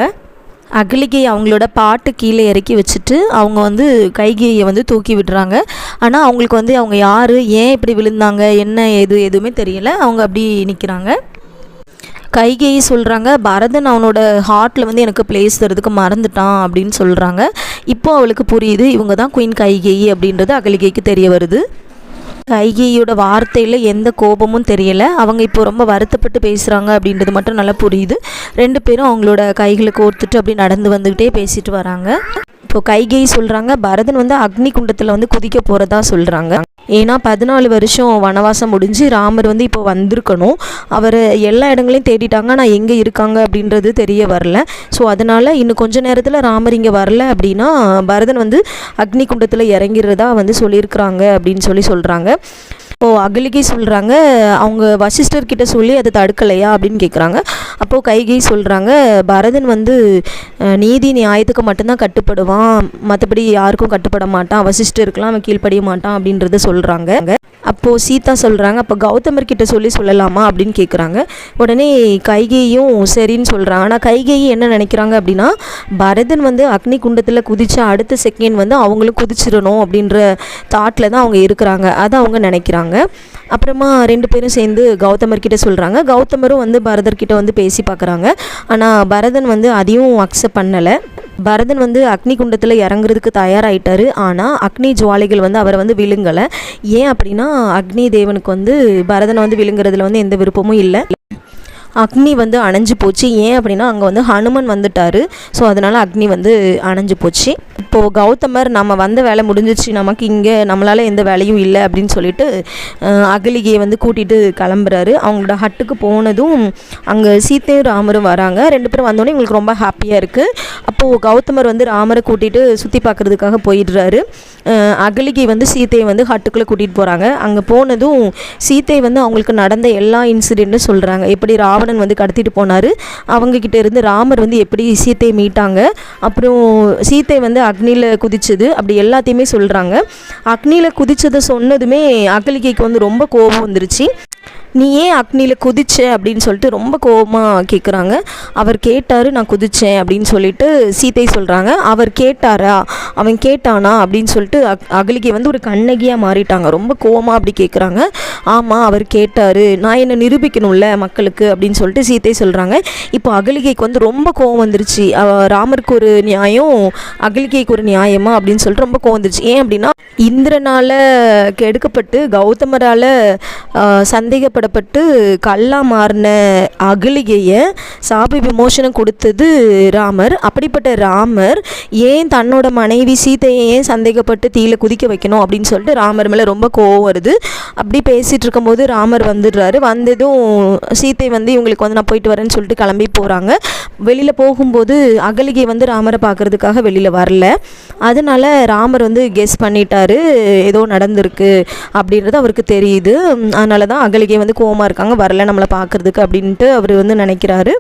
அகலிகை அவங்களோட பாட்டு கீழே இறக்கி வச்சுட்டு அவங்க வந்து கைகேயை வந்து தூக்கி விடுறாங்க. ஆனால் அவங்களுக்கு வந்து அவங்க யார், ஏன் இப்படி விழுந்தாங்க, என்ன எதுவுமே தெரியல. அவங்க அப்படி நிற்கிறாங்க. கைகேயி சொல்கிறாங்க, பரதன் அவனோட ஹார்ட்டில் வந்து எனக்கு பிளேஸ் தரதுக்கு மறந்துட்டான் அப்படின்னு சொல்கிறாங்க. இப்போது அவளுக்கு புரியுது இவங்க தான் குயின் கைகேயி அப்படின்றது அகலிகைக்கு தெரிய வருது. கைகேயோட வார்த்தையில் எந்த கோபமும் தெரியலை. அவங்க இப்போ ரொம்ப வருத்தப்பட்டு பேசுகிறாங்க அப்படின்றது மட்டும் நல்லா புரியுது. 2 பேரும் அவங்களோட கைகளை கோர்த்துட்டு அப்படி நடந்து வந்துக்கிட்டே பேசிட்டு வராங்க. இப்போது கைகேயி சொல்கிறாங்க, பரதன் வந்து அக்னி குண்டத்தில் வந்து குதிக்க போகிறதா சொல்கிறாங்க. ஏன்னா 14 வருஷம் வனவாசம் முடிஞ்சு ராமர் வந்து இப்போ வந்திருக்கணும். அவர் எல்லா இடங்களையும் தேடிட்டாங்க, ஆனால் எங்கே இருக்காங்க அப்படின்றது தெரிய வரல. ஸோ அதனால் இன்னும் கொஞ்சம் நேரத்தில் ராமர் இங்கே வரல அப்படின்னா பரதன் வந்து அக்னி குண்டத்தில் இறங்கிறதா வந்து சொல்லியிருக்கிறாங்க அப்படின்னு சொல்கிறாங்க. இப்போது அகலிகை சொல்கிறாங்க, அவங்க வசிஷ்டர்கிட்ட சொல்லி அதை தடுக்கலையா அப்படின்னு கேட்குறாங்க. அப்போது கைகை சொல்கிறாங்க, பரதன் வந்து நீதி நியாயத்துக்கு மட்டும்தான் கட்டுப்படுவான், மற்றபடி யாருக்கும் கட்டுப்பட மாட்டான், வசிஷ்டருக்கெலாம் அவன் கீழ்ப்படிய மாட்டான் அப்படின்றத சொல்கிறாங்க. அப்போது சீதா சொல்கிறாங்க, அப்போ கௌதமர்கிட்ட சொல்லலாமா அப்படின்னு கேட்குறாங்க. உடனே கைகேயும் சரின்னு சொல்கிறாங்க. ஆனால் கைகேயி என்ன நினைக்கிறாங்க அப்படின்னா, பரதன் வந்து அக்னி குண்டத்தில் குதித்த அடுத்த செகண்ட் வந்து அவங்களும் குதிச்சிடணும் அப்படின்ற தாட்டில் தான் அவங்க இருக்கிறாங்க. அதை அவங்க நினைக்கிறாங்க. அப்புறமா 2 பேரும் சேர்ந்து கௌதமர்கிட்ட சொல்கிறாங்க. கௌதமரும் வந்து பரதர்கிட்ட வந்து பேசி பார்க்குறாங்க. ஆனால் பரதன் வந்து அதையும் அக்செப்ட் பண்ணலை. பரதன் வந்து அக்னி குண்டத்தில் இறங்குறதுக்கு தயாராகிட்டார். ஆனால் அக்னி ஜுவாலைகள் வந்து அவரை வந்து விழுங்கலை. ஏன் அப்படின்னா அக்னி தேவனுக்கு வந்து பரதனை வந்து விழுங்குறதுல வந்து எந்த விருப்பமும் இல்லை. அக்னி வந்து அணைஞ்சு போச்சு. ஏன் அப்படின்னா அங்கே வந்து ஹனுமன் வந்துட்டார். ஸோ அதனால் அக்னி வந்து அணைஞ்சு போச்சு. இப்போது கௌதமர் நம்ம வந்த வேலை முடிஞ்சிச்சு, நமக்கு இங்கே நம்மளால் எந்த வேலையும் இல்லை அப்படின்னு சொல்லிட்டு அகலிகையை வந்து கூட்டிகிட்டு கிளம்புறாரு. அவங்களோட ஹட்டுக்கு போனதும் அங்கே சீத்தையும் ராமரும் வராங்க. 2 பேரும் வந்தோடனே உங்களுக்கு ரொம்ப ஹாப்பியாக இருக்குது. அப்போது கௌதமர் வந்து ராமரை கூட்டிகிட்டு சுற்றி பார்க்குறதுக்காக போயிடுறாரு. அகலிகை வந்து சீத்தையை வந்து ஹட்டுக்குள்ளே கூட்டிகிட்டு போகிறாங்க. அங்கே போனதும் சீத்தை வந்து அவங்களுக்கு நடந்த எல்லா இன்சிடெண்ட்டும் சொல்கிறாங்க. எப்படி ராவணன் வந்து கடத்திட்டு போனார், அவங்கக்கிட்ட இருந்து ராமர் வந்து எப்படி சீத்தையை மீட்டாங்க, அப்புறம் சீத்தை வந்து அக்னியில் குதிச்சது, அப்படி எல்லாத்தையுமே சொல்கிறாங்க. அக்னியில் குதிச்சதை சொன்னதுமே அகலிகைக்கு வந்து ரொம்ப கோபம் வந்துருச்சு. நீ ஏன் அக்னியில் குதிச்ச அப்படின்னு சொல்லிட்டு ரொம்ப கோபமாக கேட்குறாங்க. அவர் கேட்டார், நான் குதித்தேன் அப்படின்னு சொல்லிட்டு சீத்தை சொல்கிறாங்க. அவர் கேட்டாரா, அவன் கேட்டானா அப்படின்னு சொல்லிட்டு அகலிகை வந்து ஒரு கண்ணகியாக மாறிட்டாங்க. ரொம்ப கோபமாக அப்படி கேட்குறாங்க. ஆமாம் அவர் கேட்டார், நான் என்னை நிரூபிக்கணும்ல மக்களுக்கு அப்படின்னு சொல்லிட்டு சீத்தை சொல்கிறாங்க. இப்போ அகலிகைக்கு வந்து ரொம்ப கோபம் வந்துருச்சு. ராமருக்கு ஒரு நியாயம், அகலிகைக்கு ஒரு நியாயமா அப்படின்னு சொல்லிட்டு ரொம்ப கோபம் வந்துருச்சு. ஏன் அப்படின்னா இந்திரனால் கெடுக்கப்பட்டு கௌதமரால் சந்தேகப்படப்பட்டு கல்லா மாறின அகலிகையை சாப விமோசனம் கொடுத்தது ராமர். அப்படிப்பட்ட ராமர் ஏன் தன்னோட மனைவி சீத்தையை ஏன் சந்தேகப்பட்டு தீயில குதிக்க வைக்கணும் அப்படின்னு சொல்லிட்டு ராமர் மேலே ரொம்ப கோவம் வருது. அப்படி பேசிகிட்டு இருக்கும்போது ராமர் வந்துடுறாரு. வந்ததும் சீத்தை வந்து இவங்களுக்கு வந்து நான் போயிட்டு வரேன்னு சொல்லிட்டு கிளம்பி போகிறாங்க. வெளியில் போகும்போது அகலிகை வந்து ராமரை பார்க்குறதுக்காக வெளியில் வரல. அதனால ராமர் வந்து கெஸ் பண்ணிட்டாரு ஏதோ நடந்திருக்கு அப்படின்றது அவருக்கு தெரியுது. அதனால தான் அகலிகை வந்து கோவமாக இருக்காங்க, வரல நம்மளை பார்க்குறதுக்கு அப்படின்ட்டு அவர் வந்து நினைக்கிறாரு.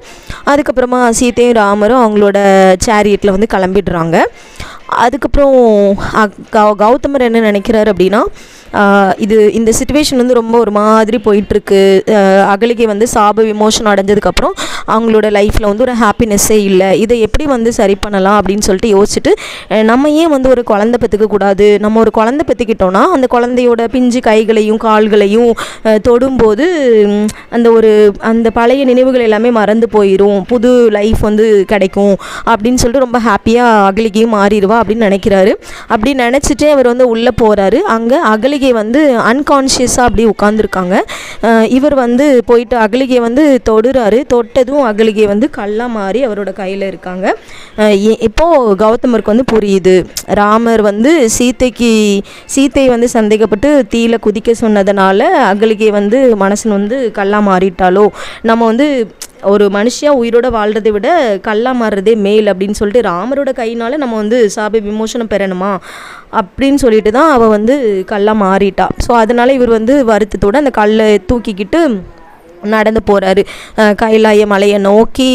அதுக்கப்புறமா சீத்தையும் ராமரும் அவங்களோட சேரியட்டில் வந்து கிளம்பிடுறாங்க. அதுக்கப்புறம் கௌதமர் என்ன நினைக்கிறாரு அப்படின்னா, இந்த சிச்சுவேஷன் வந்து ரொம்ப ஒரு மாதிரி போயிட்டுருக்கு. அகலிகை வந்து சாப விமோசனம் அடைஞ்சதுக்கப்புறம் அவங்களோட லைஃப்பில் வந்து ஒரு ஹாப்பினஸ்ஸே இல்லை. இதை எப்படி வந்து சரி பண்ணலாம் அப்படின்னு சொல்லிட்டு யோசிச்சுட்டு, நம்ம ஏன் வந்து ஒரு குழந்தை பெற்றுக்கக்கூடாது, நம்ம ஒரு குழந்தை பெற்றுக்கிட்டோன்னா அந்த குழந்தையோட பிஞ்சு கைகளையும் கால்களையும் தொடும்போது அந்த பழைய நினைவுகள் எல்லாமே மறந்து போயிடும், புது லைஃப் வந்து கிடைக்கும் அப்படின்னு சொல்லிட்டு ரொம்ப ஹாப்பியாக அகலிகையும் மாறிடுவா அப்படின்னு நினைக்கிறாரு. அப்படி நினச்சிட்டே அவர் வந்து உள்ளே போகிறாரு. அங்கே அகலிகை வந்து அன்கான்ஷியஸாக அப்படி உட்காந்துருக்காங்க. இவர் வந்து போயிட்டு அகலிகை வந்து தொடுறாரு. தொட்டதும் அகலிகை வந்து கல்லா மாறி அவரோட கையில் இருக்காங்க. இப்போது கௌதமருக்கு வந்து புரியுது, ராமர் வந்து சீத்தை வந்து சந்தேகப்பட்டு தீயில குதிக்க சொன்னதுனால அகலிகை வந்து மனசன் வந்து கல்லா மாறிட்டாலோ, நம்ம வந்து ஒரு மனுஷியாக உயிரோட வாழ்கிறதை விட கல்லாக மாறுறதே மேல் அப்படின்னு சொல்லிட்டு ராமரோட கையினால் நம்ம வந்து சாப விமோசனம் பெறணுமா அப்படின்னு சொல்லிட்டு தான் அவள் வந்து கல்லாக மாறிட்டா. ஸோ அதனால் இவர் வந்து வருத்தத்தோடு அந்த கல்லை தூக்கிக்கிட்டு நடந்து போகிறாரு. கைலாய மலையை நோக்கி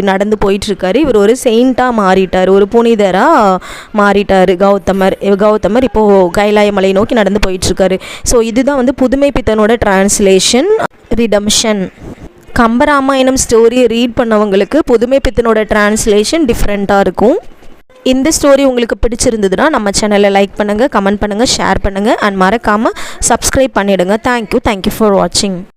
நடந்து போயிட்டுருக்காரு. இவர் ஒரு செயின்ட்டாக மாறிட்டார், ஒரு புனிதராக மாறிட்டார் கௌதமர் இப்போது கைலாய மலையை நோக்கி நடந்து போயிட்டுருக்காரு. ஸோ இதுதான் வந்து புதுமை பித்தனோட டிரான்ஸ்லேஷன் ரிடம்ஷன். கம்பராமாயணம் ஸ்டோரியை ரீட் பண்ணவங்களுக்கு புதுமை பித்தனோட டிரான்ஸ்லேஷன் டிஃப்ரெண்ட்டாக இருக்கும். இந்த ஸ்டோரி உங்களுக்கு பிடிச்சிருந்ததுன்னா நம்ம சேனலை லைக் பண்ணுங்கள், கமெண்ட் பண்ணுங்கள், ஷேர் பண்ணுங்கள் அண்ட் மறக்காமல் சப்ஸ்கிரைப் பண்ணிவிடுங்க. தேங்க்யூ ஃபார் வாட்சிங்.